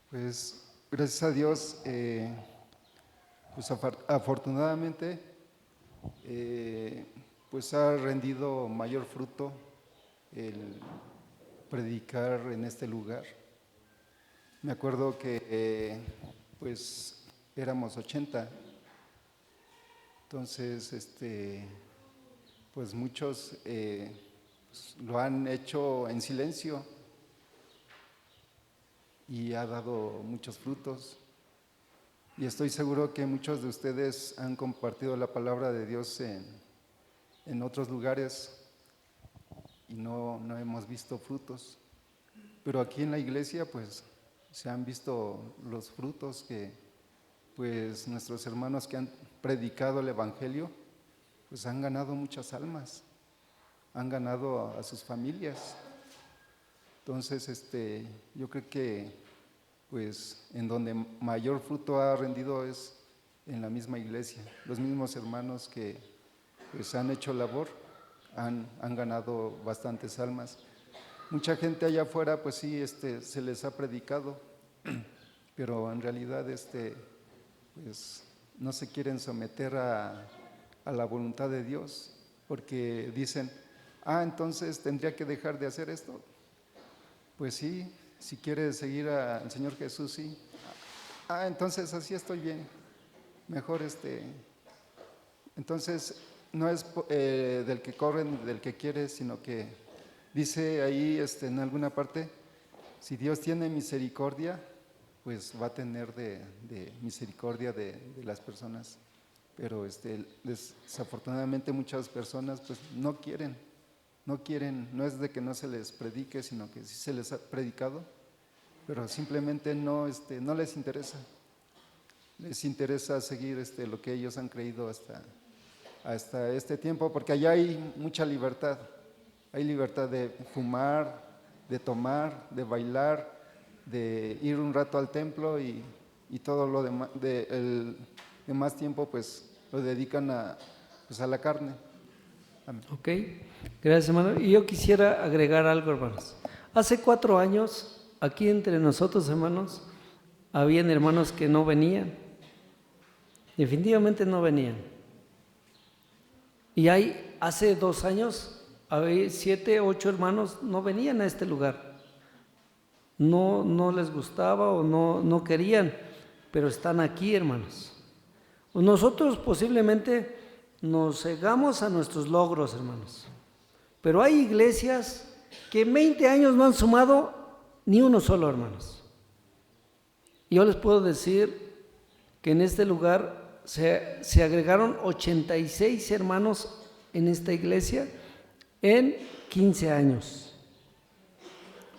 Pues gracias a Dios, pues afortunadamente, pues ha rendido mayor fruto el predicar en este lugar. Me acuerdo que pues éramos 80. Entonces, pues muchos pues lo han hecho en silencio y ha dado muchos frutos. Y estoy seguro que muchos de ustedes han compartido la palabra de Dios en otros lugares y no hemos visto frutos. Pero aquí en la iglesia, pues, se han visto los frutos que, pues, nuestros hermanos que han predicado el evangelio, pues han ganado muchas almas, han ganado a sus familias. Entonces, yo creo que, pues, en donde mayor fruto ha rendido es en la misma iglesia. Los mismos hermanos que, pues, han hecho labor, han ganado bastantes almas. Mucha gente allá afuera, pues sí, se les ha predicado, pero en realidad, pues, no se quieren someter a la voluntad de Dios, porque dicen, entonces tendría que dejar de hacer esto. Pues sí, si quieres seguir al Señor Jesús, sí, entonces así estoy bien. Mejor entonces no es del que corre ni del que quiere, sino que dice ahí en alguna parte, si Dios tiene misericordia, pues va a tener de misericordia de las personas. Pero desafortunadamente muchas personas pues no quieren, no es de que no se les predique, sino que sí se les ha predicado, pero simplemente no les interesa. Les interesa seguir lo que ellos han creído hasta este tiempo, porque allá hay mucha libertad. Hay libertad de fumar, de tomar, de bailar, de ir un rato al templo y todo lo demás, el demás tiempo pues lo dedican a la carne. Amén. Ok, gracias hermano. Y yo quisiera agregar algo, hermanos. Hace 4 años, aquí entre nosotros, hermanos, habían hermanos que no venían. Definitivamente no venían. Y hace 2 años, había 7, 8 hermanos no venían a este lugar. No les gustaba o no querían, pero están aquí, hermanos. Nosotros posiblemente nos cegamos a nuestros logros, hermanos. Pero hay iglesias que en 20 años no han sumado ni uno solo, hermanos. Yo les puedo decir que en este lugar se agregaron 86 hermanos en esta iglesia en 15 años.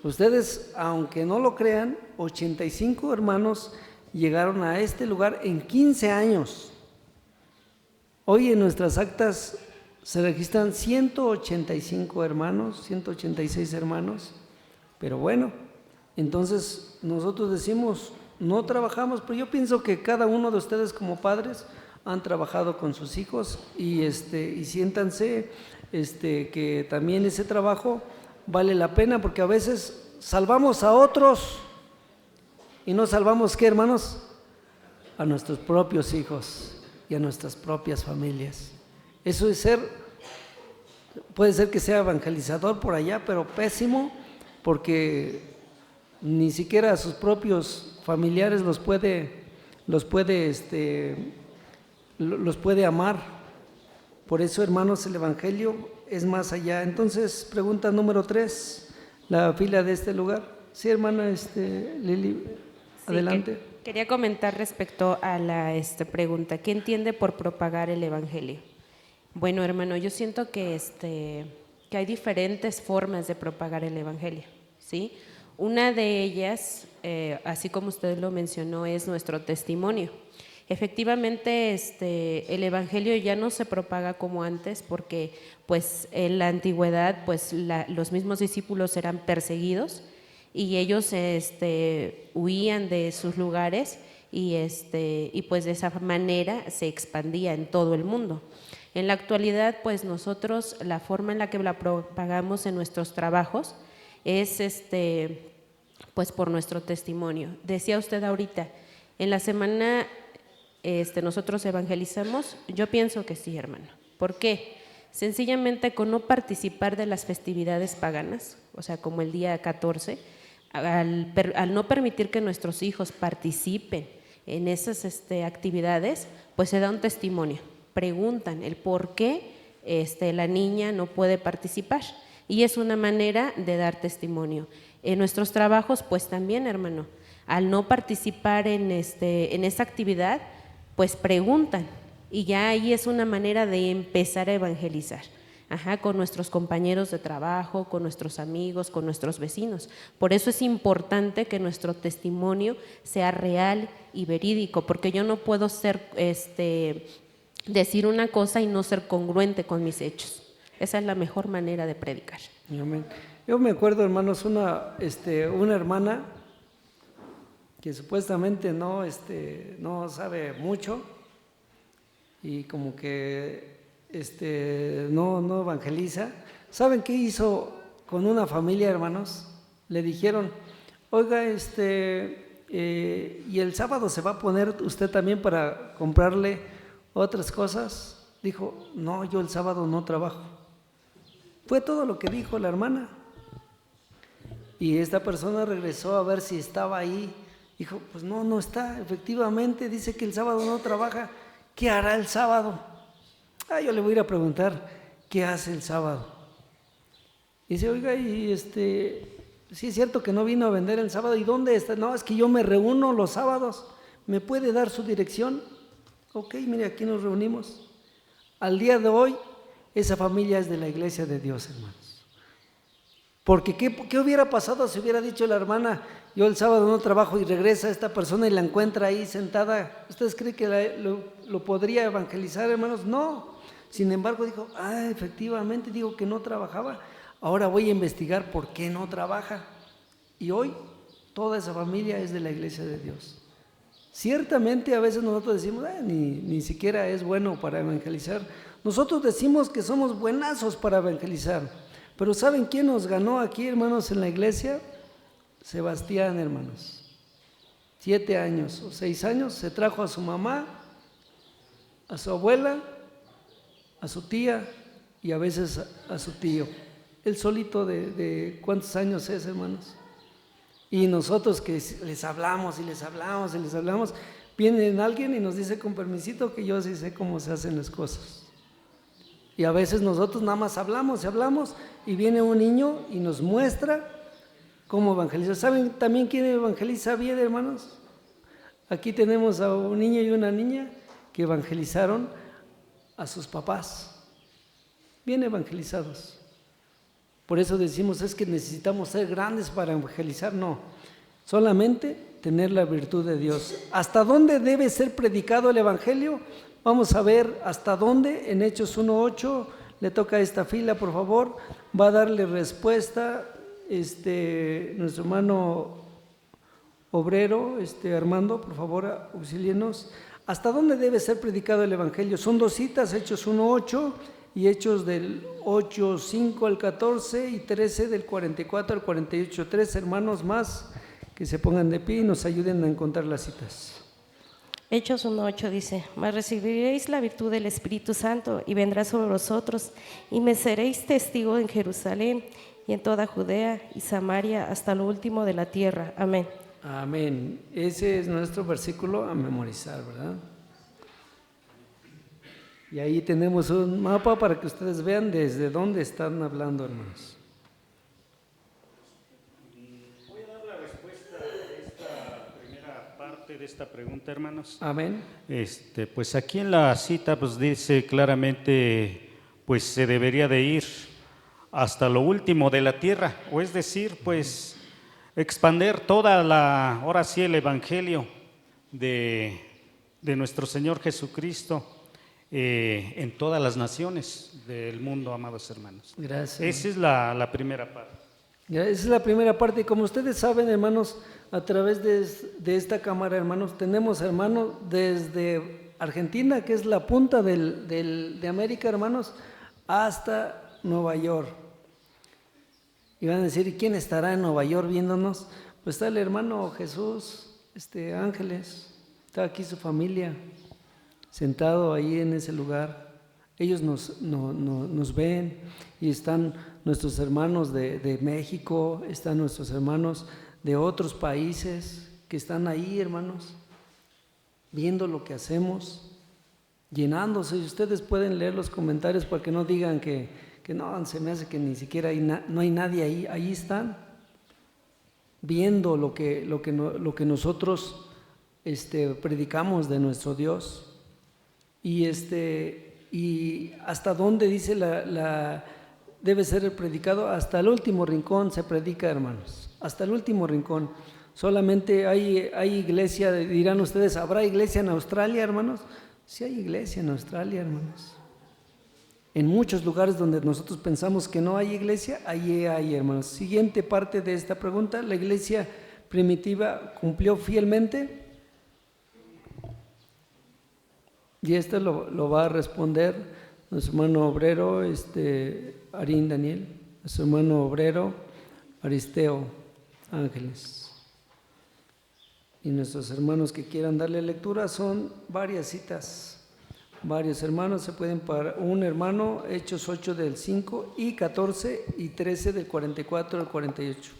Ustedes, aunque no lo crean, 85 hermanos llegaron a este lugar en 15 años. Hoy en nuestras actas se registran 185 hermanos, 186 hermanos, pero bueno, entonces nosotros decimos, no trabajamos, pero yo pienso que cada uno de ustedes como padres han trabajado con sus hijos y siéntanse que también ese trabajo vale la pena, porque a veces salvamos a otros y no salvamos, ¿qué, hermanos? A nuestros propios hijos y a nuestras propias familias. Eso es puede ser que sea evangelizador por allá, pero pésimo, porque ni siquiera a sus propios familiares los puede amar. Por eso, hermanos, el evangelio es más allá. Entonces, pregunta número 3, la fila de este lugar. Sí, hermana Lili, adelante. Sí, quería comentar respecto a la pregunta, ¿qué entiende por propagar el evangelio? Bueno, hermano, yo siento que hay diferentes formas de propagar el evangelio, ¿sí? Una de ellas, así como usted lo mencionó, es nuestro testimonio. Efectivamente, el evangelio ya no se propaga como antes, porque pues en la antigüedad pues los mismos discípulos eran perseguidos y ellos huían de sus lugares y pues de esa manera se expandía en todo el mundo. En la actualidad, pues nosotros la forma en la que la propagamos en nuestros trabajos es pues por nuestro testimonio. Decía usted ahorita, en la semana nosotros evangelizamos. Yo pienso que sí, hermano. ¿Por qué? Sencillamente con no participar de las festividades paganas, o sea, como el día 14, al no permitir que nuestros hijos participen en esas actividades, pues se da un testimonio. Preguntan el por qué la niña no puede participar, y es una manera de dar testimonio. En nuestros trabajos, pues también, hermano, al no participar en esa actividad, pues preguntan, y ya ahí es una manera de empezar a evangelizar. Con nuestros compañeros de trabajo, con nuestros amigos, con nuestros vecinos. Por eso es importante que nuestro testimonio sea real y verídico, porque yo no puedo decir una cosa y no ser congruente con mis hechos. Esa es la mejor manera de predicar. Amén. Yo me acuerdo, hermanos, una hermana que supuestamente no sabe mucho y como que no evangeliza. ¿Saben qué hizo con una familia, hermanos? Le dijeron, oiga, y el sábado se va a poner usted también para comprarle otras cosas. Dijo, no, yo el sábado no trabajo. Fue todo lo que dijo la hermana. Y esta persona regresó a ver si estaba ahí Dijo, pues no está, efectivamente, dice que el sábado no trabaja. ¿Qué hará el sábado? Yo le voy a ir a preguntar, ¿qué hace el sábado? Dice, oiga, y sí es cierto que no vino a vender el sábado, ¿y dónde está? No, es que yo me reúno los sábados, ¿me puede dar su dirección? Ok, mire, aquí nos reunimos. Al día de hoy, esa familia es de la Iglesia de Dios, hermanos. Porque ¿qué hubiera pasado si hubiera dicho la hermana, yo el sábado no trabajo, y regresa esta persona y la encuentra ahí sentada? ¿Ustedes creen que lo podría evangelizar, hermanos? No. Sin embargo dijo, efectivamente, digo que no trabajaba, ahora voy a investigar por qué no trabaja. Y hoy toda esa familia es de la Iglesia de Dios. Ciertamente a veces nosotros decimos, ni siquiera es bueno para evangelizar. Nosotros decimos que somos buenazos para evangelizar. Pero ¿saben quién nos ganó aquí, hermanos, en la iglesia? Sebastián, hermanos. 7 años o 6 años, se trajo a su mamá, a su abuela, a su tía y a veces a su tío. Él solito de ¿cuántos años es, hermanos? Y nosotros que les hablamos y les hablamos y les hablamos, viene alguien y nos dice con permisito que yo sí sé cómo se hacen las cosas. Y a veces nosotros nada más hablamos y hablamos y viene un niño y nos muestra cómo evangelizar. ¿Saben también quién evangeliza bien, hermanos? Aquí tenemos a un niño y una niña que evangelizaron a sus papás, bien evangelizados. Por eso decimos, es que necesitamos ser grandes para evangelizar. No, solamente tener la virtud de Dios. ¿Hasta dónde debe ser predicado el evangelio? Vamos a ver hasta dónde. En Hechos 1:8, le toca a esta fila, por favor, va a darle respuesta nuestro hermano obrero, Armando, por favor, auxílienos. ¿Hasta dónde debe ser predicado el evangelio? Son 2 citas, Hechos 1:8 y Hechos del 8:5 al 14 y 13 del 44 al 48. 3 hermanos más que se pongan de pie y nos ayuden a encontrar las citas. Hechos 1:8 dice, mas recibiréis la virtud del Espíritu Santo y vendrá sobre vosotros y me seréis testigo en Jerusalén y en toda Judea y Samaria hasta lo último de la tierra. Amén. Amén. Ese es nuestro versículo a memorizar, ¿verdad? Y ahí tenemos un mapa para que ustedes vean desde dónde están hablando, hermanos. De esta pregunta, hermanos. Amén. Pues aquí en la cita pues dice claramente, pues se debería de ir hasta lo último de la tierra, o es decir, pues expander ahora sí el evangelio de nuestro Señor Jesucristo en todas las naciones del mundo, amados hermanos. Gracias. Esa es la primera parte. Esa es la primera parte. Y como ustedes saben, hermanos, a través de esta cámara, hermanos, tenemos hermanos desde Argentina, que es la punta de América, hermanos, hasta Nueva York. Y van a decir, ¿y quién estará en Nueva York viéndonos? Pues está el hermano Jesús, Ángeles, está aquí su familia, sentado ahí en ese lugar. Ellos nos ven, y están nuestros hermanos de México, están nuestros hermanos de otros países que están ahí, hermanos, viendo lo que hacemos, llenándose. Y ustedes pueden leer los comentarios para que no digan que no, se me hace que ni siquiera no hay nadie ahí. Ahí están, viendo lo que nosotros predicamos de nuestro Dios. Y hasta dónde dice debe ser el predicado, hasta el último rincón se predica, hermanos, hasta el último rincón. Solamente hay iglesia, dirán ustedes, ¿habrá iglesia en Australia, hermanos? Sí hay iglesia en Australia, hermanos. En muchos lugares donde nosotros pensamos que no hay iglesia, allí hay, hermanos. Siguiente parte de esta pregunta, ¿la iglesia primitiva cumplió fielmente? Y esto lo va a responder nuestro hermano obrero, Arín Daniel, nuestro hermano obrero, Aristeo Ángeles. Y nuestros hermanos que quieran darle lectura, son varias citas. Varios hermanos se pueden parar. Un hermano, Hechos 8 del 5 y 14 y 13 del 44 al 48.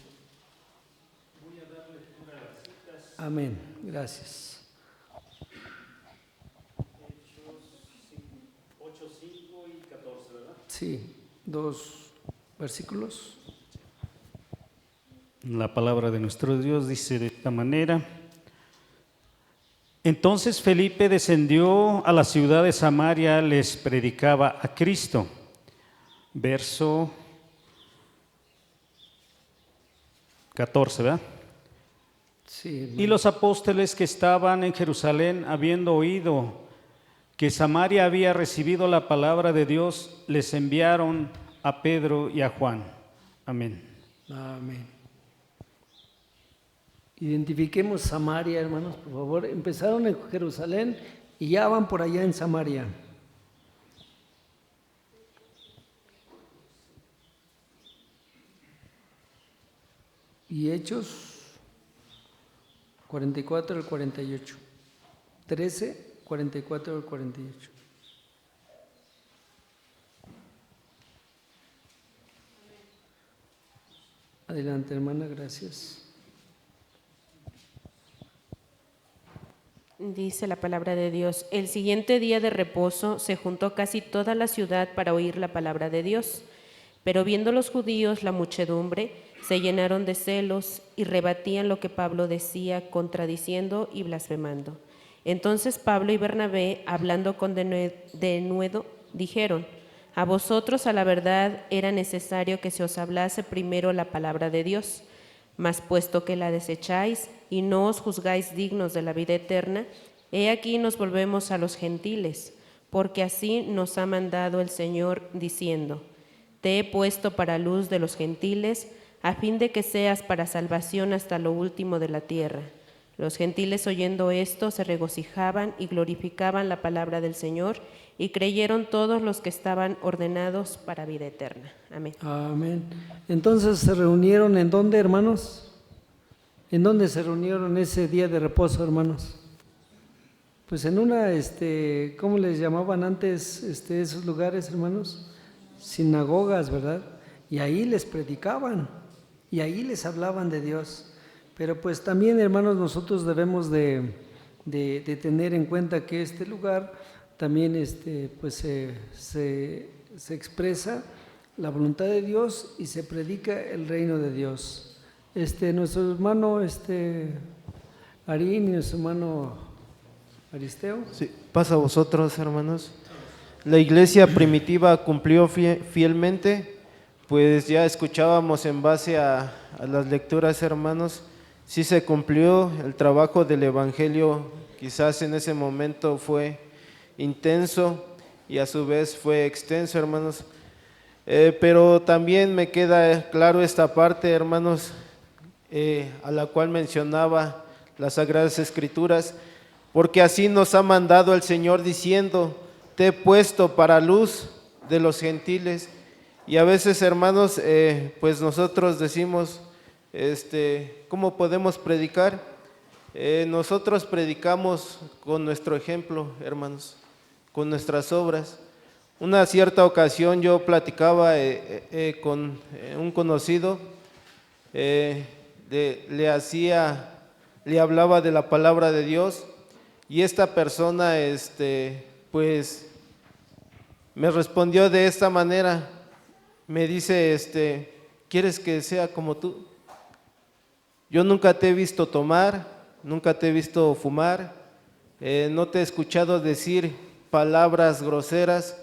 Amén. Gracias. Sí, 2 versículos. La palabra de nuestro Dios dice de esta manera: entonces Felipe descendió a la ciudad de Samaria, les predicaba a Cristo. Verso 14, ¿verdad? Sí. Y los apóstoles que estaban en Jerusalén, habiendo oído que Samaria había recibido la palabra de Dios, les enviaron a Pedro y a Juan. Amén. Amén. Identifiquemos Samaria, hermanos, por favor. Empezaron en Jerusalén y ya van por allá en Samaria. Y Hechos 44 al 48. 13, 44 al 48. Adelante, hermana, gracias. Dice la palabra de Dios: el siguiente día de reposo se juntó casi toda la ciudad para oír la palabra de Dios. Pero viendo los judíos la muchedumbre, se llenaron de celos y rebatían lo que Pablo decía, contradiciendo y blasfemando. Entonces Pablo y Bernabé, hablando con denuedo, dijeron: a vosotros a la verdad era necesario que se os hablase primero la palabra de Dios, mas puesto que la desecháis y no os juzgáis dignos de la vida eterna, he aquí nos volvemos a los gentiles, porque así nos ha mandado el Señor, diciendo: te he puesto para luz de los gentiles, a fin de que seas para salvación hasta lo último de la tierra. Los gentiles, oyendo esto, se regocijaban y glorificaban la palabra del Señor, y creyeron todos los que estaban ordenados para vida eterna. Amén. Amén. Entonces se reunieron, ¿en dónde, hermanos? ¿En dónde se reunieron ese día de reposo, hermanos? Pues en una, ¿cómo les llamaban antes esos lugares, hermanos? Sinagogas, ¿verdad? Y ahí les predicaban, y ahí les hablaban de Dios. Pero pues también, hermanos, nosotros debemos de tener en cuenta que este lugar también pues se expresa la voluntad de Dios y se predica el reino de Dios. Nuestro hermano Arín y nuestro hermano Aristeo. Sí, pasa a vosotros, hermanos. La iglesia primitiva cumplió fielmente, pues ya escuchábamos en base a las lecturas, hermanos. Sí se cumplió el trabajo del evangelio, quizás en ese momento fue intenso y a su vez fue extenso, hermanos. Pero también me queda claro esta parte, hermanos, a la cual mencionaba las Sagradas Escrituras, porque así nos ha mandado el Señor diciendo: te he puesto para luz de los gentiles. Y a veces, hermanos, pues nosotros decimos, ¿cómo podemos predicar? Nosotros predicamos con nuestro ejemplo, hermanos, con nuestras obras. Una cierta ocasión yo platicaba con un conocido, le hablaba de la palabra de Dios, y esta persona, pues me respondió de esta manera. Me dice, ¿quieres que sea como tú? Yo nunca te he visto tomar, nunca te he visto fumar, no te he escuchado decir palabras groseras.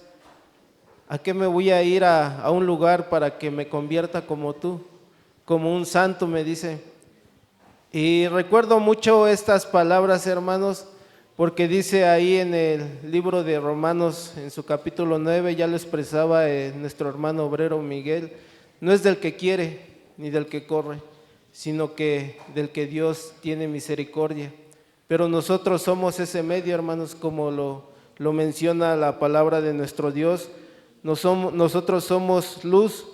¿A qué me voy a ir a un lugar para que me convierta como tú, como un santo?, me dice. Y recuerdo mucho estas palabras, hermanos, porque dice ahí en el libro de Romanos, en su capítulo 9, ya lo expresaba nuestro hermano obrero Miguel: no es del que quiere ni del que corre, sino que del que Dios tiene misericordia. Pero nosotros somos ese medio, hermanos, como lo menciona la palabra de nuestro Dios. Nosotros somos luz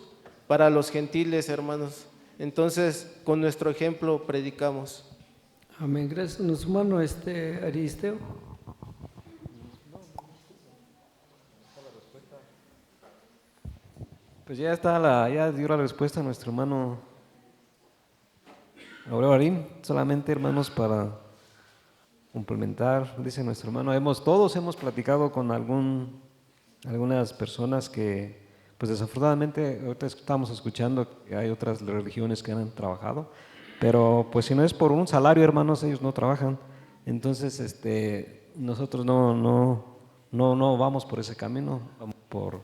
para los gentiles, hermanos. Entonces, con nuestro ejemplo predicamos. Amén. Gracias. Nuestro hermano Aristeo. Pues ya dio la respuesta a nuestro hermano Aurelio, solamente hermanos para complementar, dice nuestro hermano, todos hemos platicado con algunas personas que, pues desafortunadamente, ahorita estamos escuchando que hay otras religiones que han trabajado, pero pues si no es por un salario, hermanos, ellos no trabajan. Entonces, nosotros no vamos por ese camino, vamos por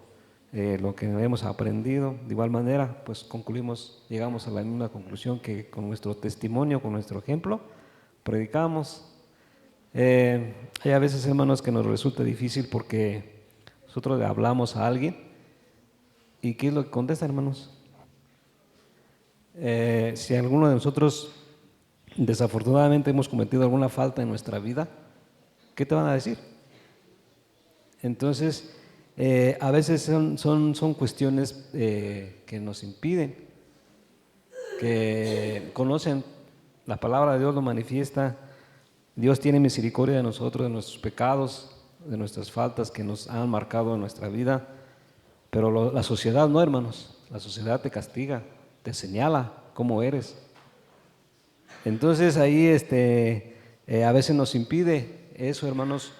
lo que hemos aprendido. De igual manera, pues llegamos a la misma conclusión que con nuestro testimonio, con nuestro ejemplo, predicamos. Hay a veces, hermanos, que nos resulta difícil porque nosotros le hablamos a alguien y ¿qué es lo que contesta, hermanos? Si alguno de nosotros desafortunadamente hemos cometido alguna falta en nuestra vida, ¿qué te van a decir? Entonces, a veces son cuestiones que nos impiden, que conocen la palabra de Dios, lo manifiesta. Dios tiene misericordia de nosotros, de nuestros pecados, de nuestras faltas que nos han marcado en nuestra vida, pero la sociedad no, hermanos. La sociedad te castiga, te señala cómo eres. Entonces ahí a veces nos impide eso, hermanos,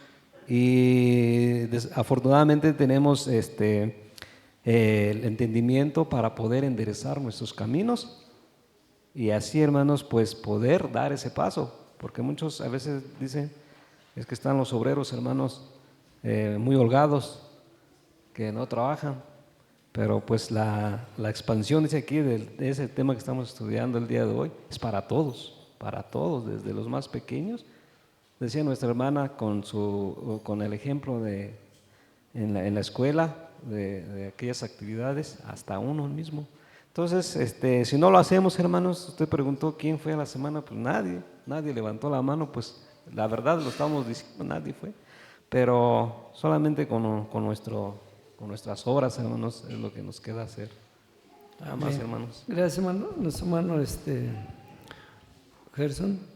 y afortunadamente tenemos el entendimiento para poder enderezar nuestros caminos y así, hermanos, pues poder dar ese paso, porque muchos a veces dicen, es que están los obreros, hermanos, muy holgados, que no trabajan. Pero pues la expansión, dice aquí, de ese tema que estamos estudiando el día de hoy, es para todos, desde los más pequeños. Decía nuestra hermana con el ejemplo en la escuela, de aquellas actividades, hasta uno mismo. Entonces, si no lo hacemos, hermanos, usted preguntó quién fue a la semana, pues nadie levantó la mano, pues la verdad lo estamos diciendo, nadie fue. Pero solamente con nuestras obras, hermanos, es lo que nos queda hacer. Nada más, hermanos. Gracias, hermano. Nuestro hermano Gerson.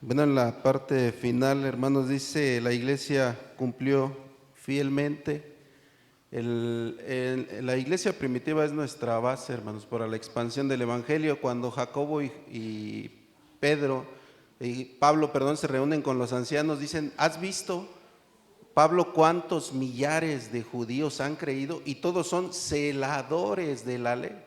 Bueno, en la parte final, hermanos, dice, la iglesia cumplió fielmente. La iglesia primitiva es nuestra base, hermanos, para la expansión del evangelio. Cuando Jacobo y Pablo, se reúnen con los ancianos, dicen, ¿has visto, Pablo, cuántos millares de judíos han creído? Y todos son celadores de la ley,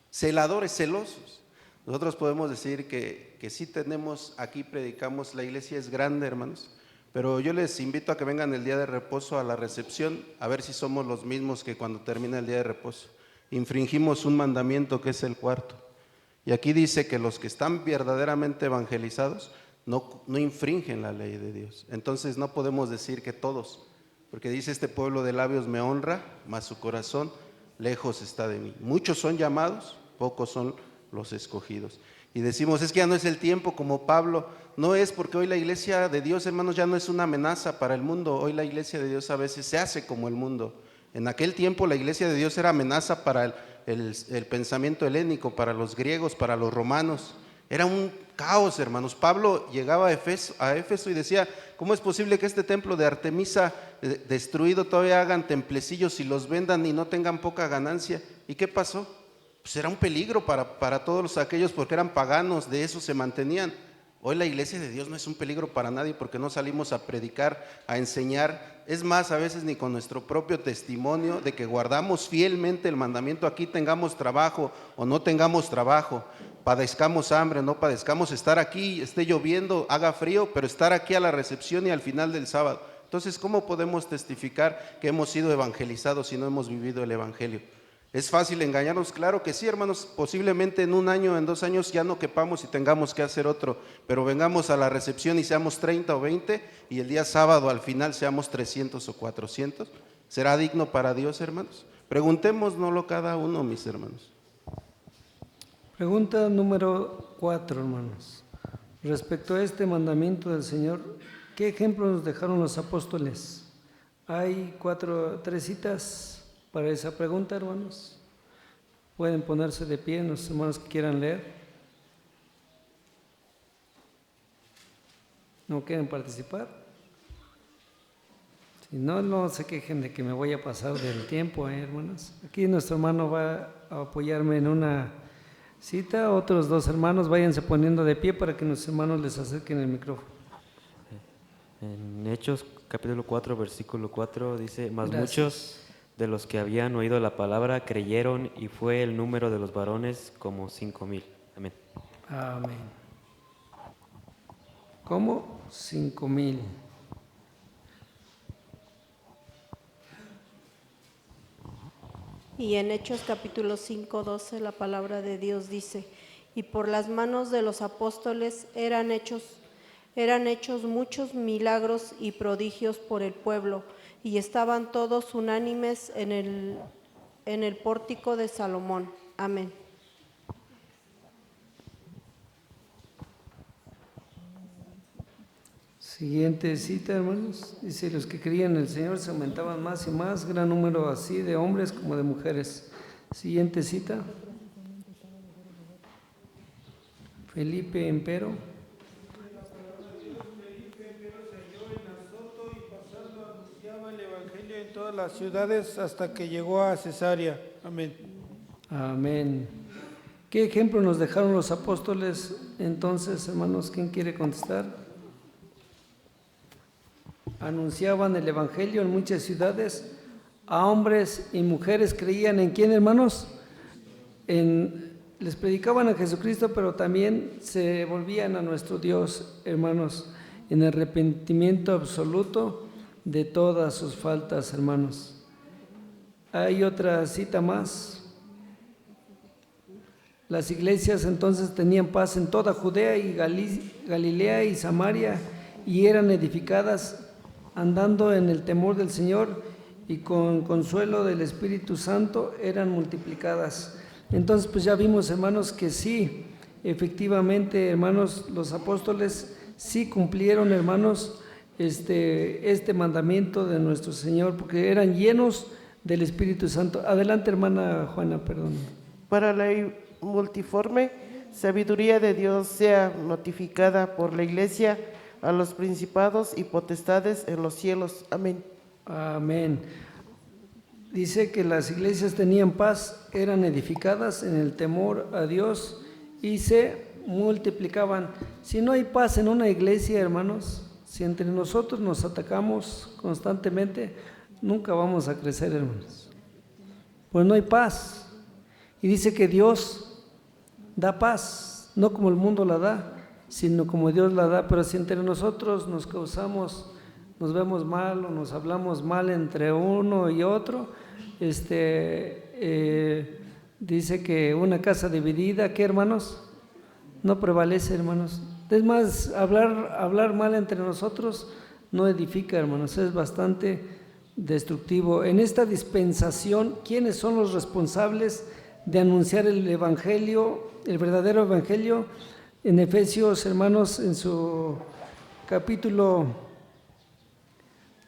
celadores, celosos. Nosotros podemos decir que sí tenemos, aquí predicamos, la iglesia es grande, hermanos, pero yo les invito a que vengan el día de reposo a la recepción, a ver si somos los mismos que cuando termina el día de reposo. Infringimos un mandamiento que es el cuarto. Y aquí dice que los que están verdaderamente evangelizados no infringen la ley de Dios. Entonces no podemos decir que todos, porque dice, este pueblo de labios me honra, mas su corazón lejos está de mí. Muchos son llamados, pocos son los escogidos. Y decimos, es que ya no es el tiempo como Pablo. No es, porque hoy la iglesia de Dios, hermanos, ya no es una amenaza para el mundo. Hoy la iglesia de Dios a veces se hace como el mundo. En aquel tiempo la iglesia de Dios era amenaza para el pensamiento helénico, para los griegos, para los romanos. Era un caos, hermanos. Pablo llegaba a Éfeso y decía, ¿cómo es posible que este templo de Artemisa destruido todavía hagan templecillos y los vendan y no tengan poca ganancia? ¿Y qué pasó? Pues era un peligro para todos aquellos, porque eran paganos, de eso se mantenían. Hoy la iglesia de Dios no es un peligro para nadie, porque no salimos a predicar, a enseñar. Es más, a veces ni con nuestro propio testimonio de que guardamos fielmente el mandamiento, aquí tengamos trabajo o no tengamos trabajo, padezcamos hambre o no padezcamos, estar aquí, esté lloviendo, haga frío, pero estar aquí a la recepción y al final del sábado. Entonces, ¿cómo podemos testificar que hemos sido evangelizados si no hemos vivido el evangelio? ¿Es fácil engañarnos? Claro que sí, hermanos. Posiblemente en un año, en 2 años ya no quepamos y tengamos que hacer otro, pero vengamos a la recepción y seamos 30 o 20 y el día sábado al final seamos 300 o 400. ¿Será digno para Dios, hermanos? Preguntémonoslo cada uno, mis hermanos. Pregunta número 4, hermanos. Respecto a este mandamiento del Señor, ¿qué ejemplo nos dejaron los apóstoles? Hay 3 citas para esa pregunta, hermanos. Pueden ponerse de pie los hermanos que quieran leer. ¿No quieren participar? Si no, no se quejen de que me voy a pasar del tiempo, hermanos. Aquí nuestro hermano va a apoyarme en una cita. Otros dos hermanos, váyanse poniendo de pie para que nuestros hermanos les acerquen el micrófono. En Hechos capítulo 4, versículo 4 dice: Mas Gracias. muchos de los que habían oído la palabra creyeron, y fue el número de los varones como 5,000. Amén. Amén. ¿Cómo? 5,000. Y en Hechos capítulo 5, 12 la palabra de Dios dice: y por las manos de los apóstoles eran hechos muchos milagros y prodigios por el pueblo, y estaban todos unánimes en el pórtico de Salomón. Amén. Siguiente cita, hermanos. Dice: los que creían en el Señor se aumentaban más y más, gran número así de hombres como de mujeres. Siguiente cita. Felipe Empero. El Evangelio en todas las ciudades hasta que llegó a Cesarea. Amén. Amén. ¿Qué ejemplo nos dejaron los apóstoles entonces, hermanos? ¿Quién quiere contestar? Anunciaban el Evangelio en muchas ciudades. A hombres y mujeres creían en quién, hermanos. Les predicaban a Jesucristo, pero también se volvían a nuestro Dios, hermanos, en arrepentimiento absoluto de todas sus faltas, hermanos. Hay otra cita más. Las iglesias entonces tenían paz en toda Judea y Galilea y Samaria, y eran edificadas andando en el temor del Señor, y con consuelo del Espíritu Santo eran multiplicadas. Entonces, pues ya vimos, hermanos, que sí, efectivamente, hermanos, los apóstoles sí cumplieron, hermanos, este mandamiento de nuestro Señor, porque eran llenos del Espíritu Santo. Adelante, hermana Juana, perdón. Para la multiforme sabiduría de Dios sea notificada por la Iglesia a los principados y potestades en los cielos. Amén. Amén. Dice que las iglesias tenían paz, eran edificadas en el temor a Dios y se multiplicaban. Si no hay paz en una iglesia, hermanos, si entre nosotros nos atacamos constantemente, nunca vamos a crecer, hermanos. Pues no hay paz. Y dice que Dios da paz, no como el mundo la da, sino como Dios la da. Pero si entre nosotros nos vemos mal o nos hablamos mal entre uno y otro, dice que una casa dividida, ¿qué, hermanos? No prevalece, hermanos. Es más, hablar mal entre nosotros no edifica, hermanos, es bastante destructivo. En esta dispensación, ¿quiénes son los responsables de anunciar el Evangelio, el verdadero Evangelio? En Efesios, hermanos, en su capítulo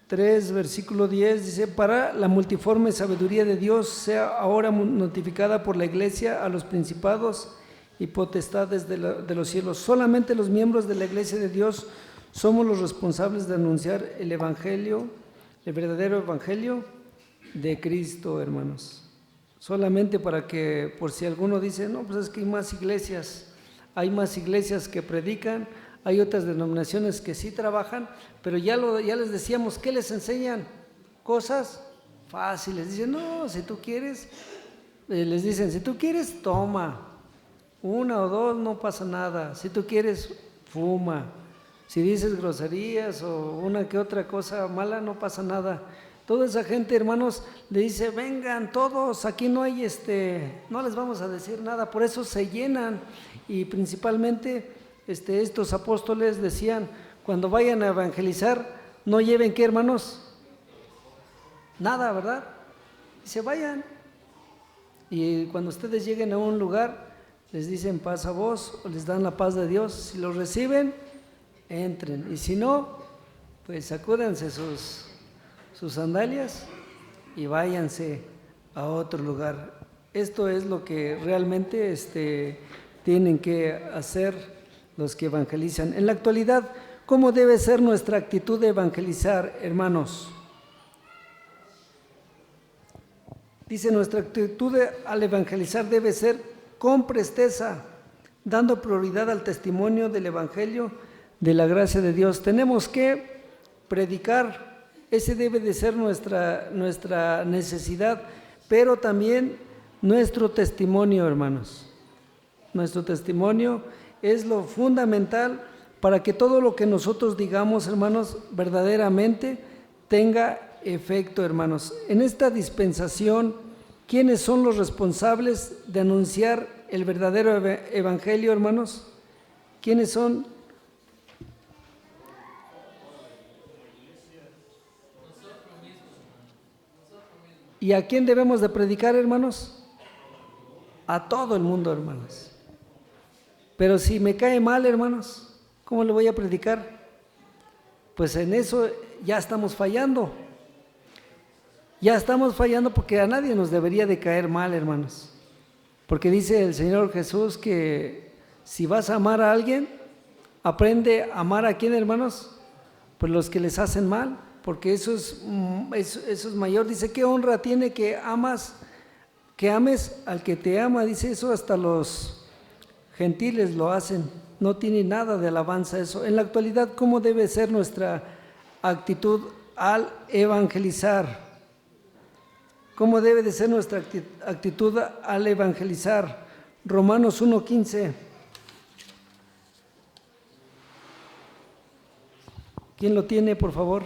3, versículo 10, dice: para la multiforme sabiduría de Dios sea ahora notificada por la Iglesia a los principados y potestades de los cielos. Solamente los miembros de la Iglesia de Dios somos los responsables de anunciar el Evangelio, el verdadero Evangelio de Cristo, hermanos. Solamente para que, por si alguno dice: no, pues es que hay más iglesias que predican, hay otras denominaciones que sí trabajan, pero ya les decíamos, ¿qué les enseñan? Cosas fáciles. Dicen: no, si tú quieres, les dicen, si tú quieres, toma, 1 o 2, no pasa nada. Si tú quieres, fuma. Si dices groserías o una que otra cosa mala, no pasa nada. Toda esa gente, hermanos, le dice: vengan todos, aquí no hay no les vamos a decir nada. Por eso se llenan. Y principalmente estos apóstoles decían: cuando vayan a evangelizar, no lleven, ¿qué, hermanos? Nada, ¿verdad? Y se vayan. Y cuando ustedes lleguen a un lugar, les dicen: paz a vos, o les dan la paz de Dios. Si lo reciben, entren. Y si no, pues sacúdanse sus sandalias y váyanse a otro lugar. Esto es lo que realmente tienen que hacer los que evangelizan. En la actualidad, ¿cómo debe ser nuestra actitud de evangelizar, hermanos? Dice, nuestra actitud al evangelizar debe ser con presteza, dando prioridad al testimonio del Evangelio de la gracia de Dios. Tenemos que predicar, ese debe de ser nuestra necesidad, pero también nuestro testimonio, hermanos. Nuestro testimonio es lo fundamental para que todo lo que nosotros digamos, hermanos, verdaderamente tenga efecto, hermanos. En esta dispensación, ¿quiénes son los responsables de anunciar el verdadero evangelio, hermanos? ¿Quiénes son? ¿Y a quién debemos de predicar, hermanos? A todo el mundo, hermanos. Pero si me cae mal, hermanos, ¿cómo le voy a predicar? Pues en eso ya estamos fallando. Ya estamos fallando porque a nadie nos debería de caer mal, hermanos. Porque dice el Señor Jesús que si vas a amar a alguien, aprende a amar a quién, hermanos, pues los que les hacen mal, porque eso es mayor. Dice, ¿qué honra tiene que ames al que te ama? Dice, eso hasta los gentiles lo hacen. No tiene nada de alabanza eso. En la actualidad, ¿cómo debe ser nuestra actitud al evangelizar? ¿Cómo debe de ser nuestra actitud al evangelizar? Romanos 1:15. ¿Quién lo tiene, por favor?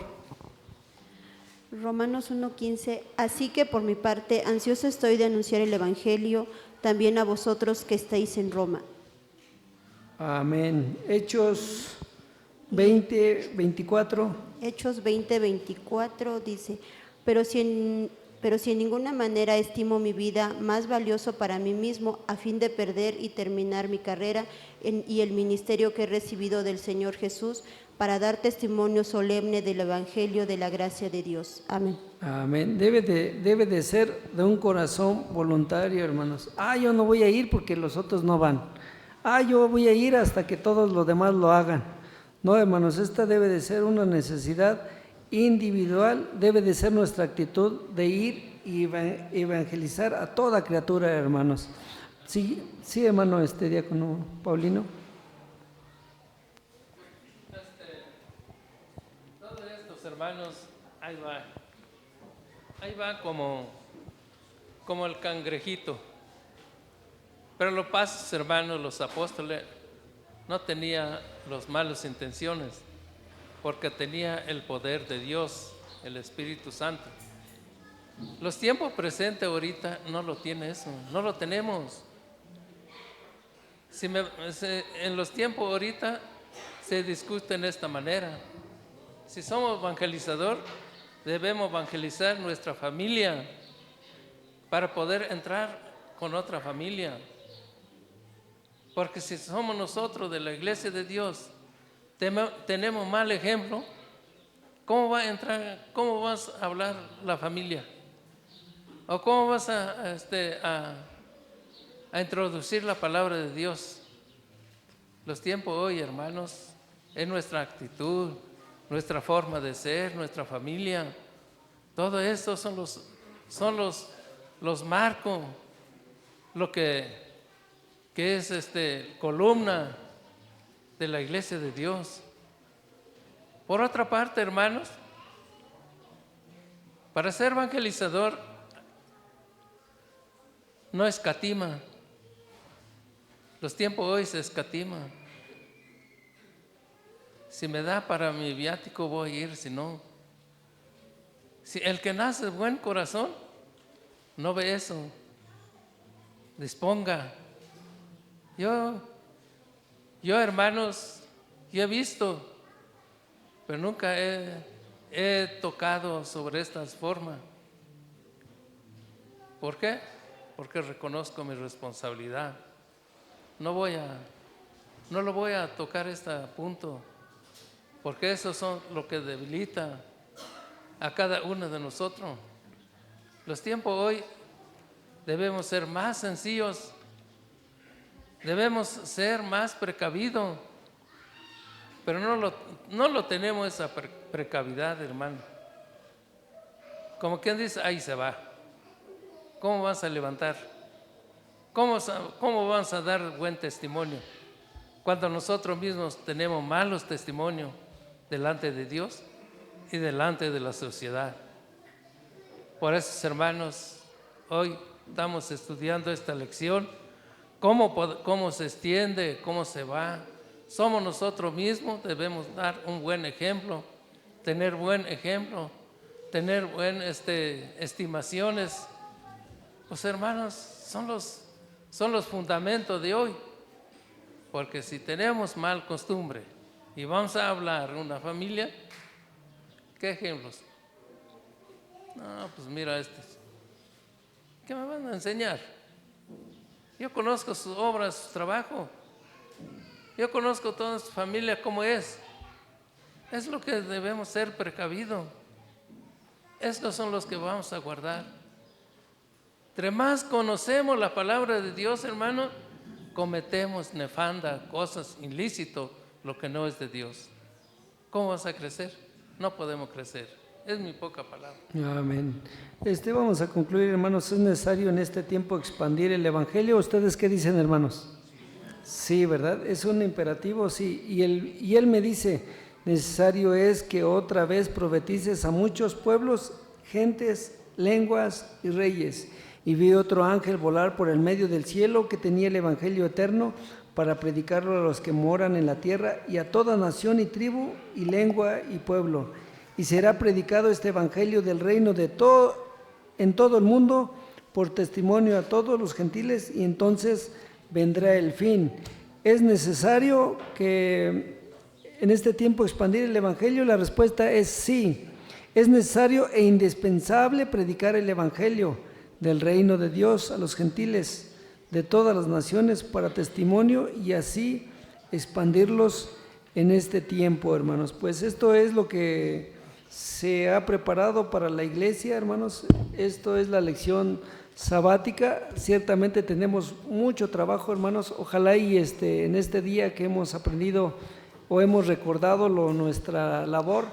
Romanos 1:15. Así que por mi parte, ansioso estoy de anunciar el Evangelio también a vosotros que estáis en Roma. Amén. Hechos 20:24. Hechos 20:24 dice, pero si en ninguna manera estimo mi vida más valioso para mí mismo, a fin de perder y terminar mi carrera y el ministerio que he recibido del Señor Jesús, para dar testimonio solemne del Evangelio de la gracia de Dios. Amén. Amén. Debe de ser de un corazón voluntario, hermanos. Yo no voy a ir porque los otros no van. Yo voy a ir hasta que todos los demás lo hagan. No, hermanos, esta debe de ser una necesidad individual, debe de ser nuestra actitud de ir y evangelizar a toda criatura, hermanos. Sí, hermano, diácono Paulino. Todos estos hermanos, ahí va como el cangrejito. Pero los pasos, hermanos, los apóstoles no tenían las malas intenciones, porque tenía el poder de Dios, el Espíritu Santo. Los tiempos presentes ahorita no lo tiene eso, no lo tenemos. En los tiempos ahorita se discute de esta manera. Si somos evangelizador, debemos evangelizar nuestra familia para poder entrar con otra familia. Porque si somos nosotros de la iglesia de Dios, tenemos mal ejemplo, ¿cómo va a entrar, cómo vas a hablar la familia? ¿O cómo vas a introducir la palabra de Dios? Los tiempos hoy, hermanos, es nuestra actitud, nuestra forma de ser, nuestra familia. Todo esto son los marcos, lo que es columna de la iglesia de Dios. Por otra parte, hermanos, para ser evangelizador no escatima. Los tiempos hoy se escatiman. Si me da para mi viático voy a ir, si no. Si el que nace de buen corazón no ve eso, disponga. Yo, hermanos, yo he visto, pero nunca he tocado sobre estas formas. ¿Por qué? Porque reconozco mi responsabilidad. No lo voy a tocar este punto, porque eso son lo que debilita a cada uno de nosotros. Los tiempos hoy debemos ser más sencillos. Debemos ser más precavidos, pero no lo tenemos esa precavidad, hermano. Como quien dice, ahí se va. ¿cómo vas a levantar? ¿Cómo vamos a dar buen testimonio cuando nosotros mismos tenemos malos testimonios delante de Dios y delante de la sociedad? Por eso, hermanos, hoy estamos estudiando esta lección, cómo se extiende, cómo se va. Somos nosotros mismos, debemos dar un buen ejemplo, tener buen ejemplo, tener buenas estimaciones. Pues hermanos, son los fundamentos de hoy, porque si tenemos mal costumbre y vamos a hablar una familia, ¿qué ejemplos? No, pues mira ¿qué me van a enseñar? Yo conozco sus obras, su trabajo, yo conozco toda su familia cómo es. Es lo que debemos ser precavidos. Estos son los que vamos a guardar. Entre más conocemos la palabra de Dios, hermano, cometemos nefanda, cosas ilícitas, lo que no es de Dios. ¿Cómo vas a crecer? No podemos crecer. Es mi poca palabra. Amén. Vamos a concluir, hermanos. ¿Es necesario en este tiempo expandir el Evangelio? ¿Ustedes qué dicen, hermanos? Sí, ¿verdad? Es un imperativo, sí. Y él me dice, necesario es que otra vez profetices a muchos pueblos, gentes, lenguas y reyes. Y vi otro ángel volar por el medio del cielo que tenía el Evangelio eterno para predicarlo a los que moran en la tierra y a toda nación y tribu y lengua y pueblo. Y será predicado este Evangelio del reino en todo el mundo por testimonio a todos los gentiles, y entonces vendrá el fin. ¿Es necesario que en este tiempo expandir el Evangelio? La respuesta es sí. Es necesario e indispensable predicar el Evangelio del reino de Dios a los gentiles de todas las naciones para testimonio y así expandirlos en este tiempo, hermanos. Pues esto es lo que se ha preparado para la iglesia, hermanos. Esto es la lección sabática. Ciertamente tenemos mucho trabajo, hermanos. Ojalá y en este día que hemos aprendido o hemos recordado nuestra labor,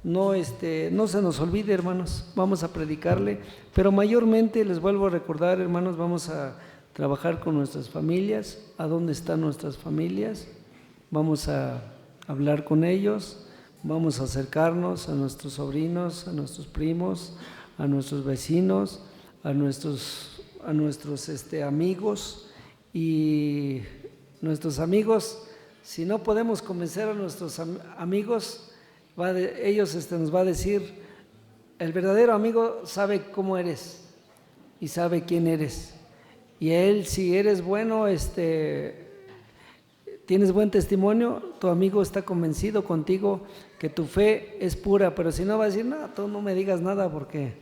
no se nos olvide, hermanos. Vamos a predicarle, pero mayormente les vuelvo a recordar, hermanos, vamos a trabajar con nuestras familias. ¿A dónde están nuestras familias? Vamos a hablar con ellos. Vamos a acercarnos a nuestros sobrinos, a nuestros primos, a nuestros vecinos, a nuestros amigos. Y nuestros amigos, si no podemos convencer a nuestros amigos, ellos nos va a decir, el verdadero amigo sabe cómo eres y sabe quién eres. Y él, si eres bueno, tienes buen testimonio, tu amigo está convencido contigo que tu fe es pura, pero si no va a decir, no, tú no me digas nada porque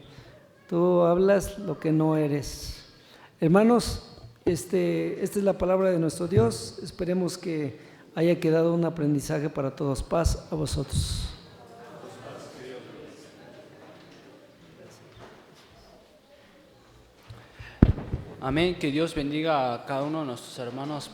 tú hablas lo que no eres. Hermanos, esta es la palabra de nuestro Dios. Esperemos que haya quedado un aprendizaje para todos. Paz a vosotros. Amén. Que Dios bendiga a cada uno de nuestros hermanos.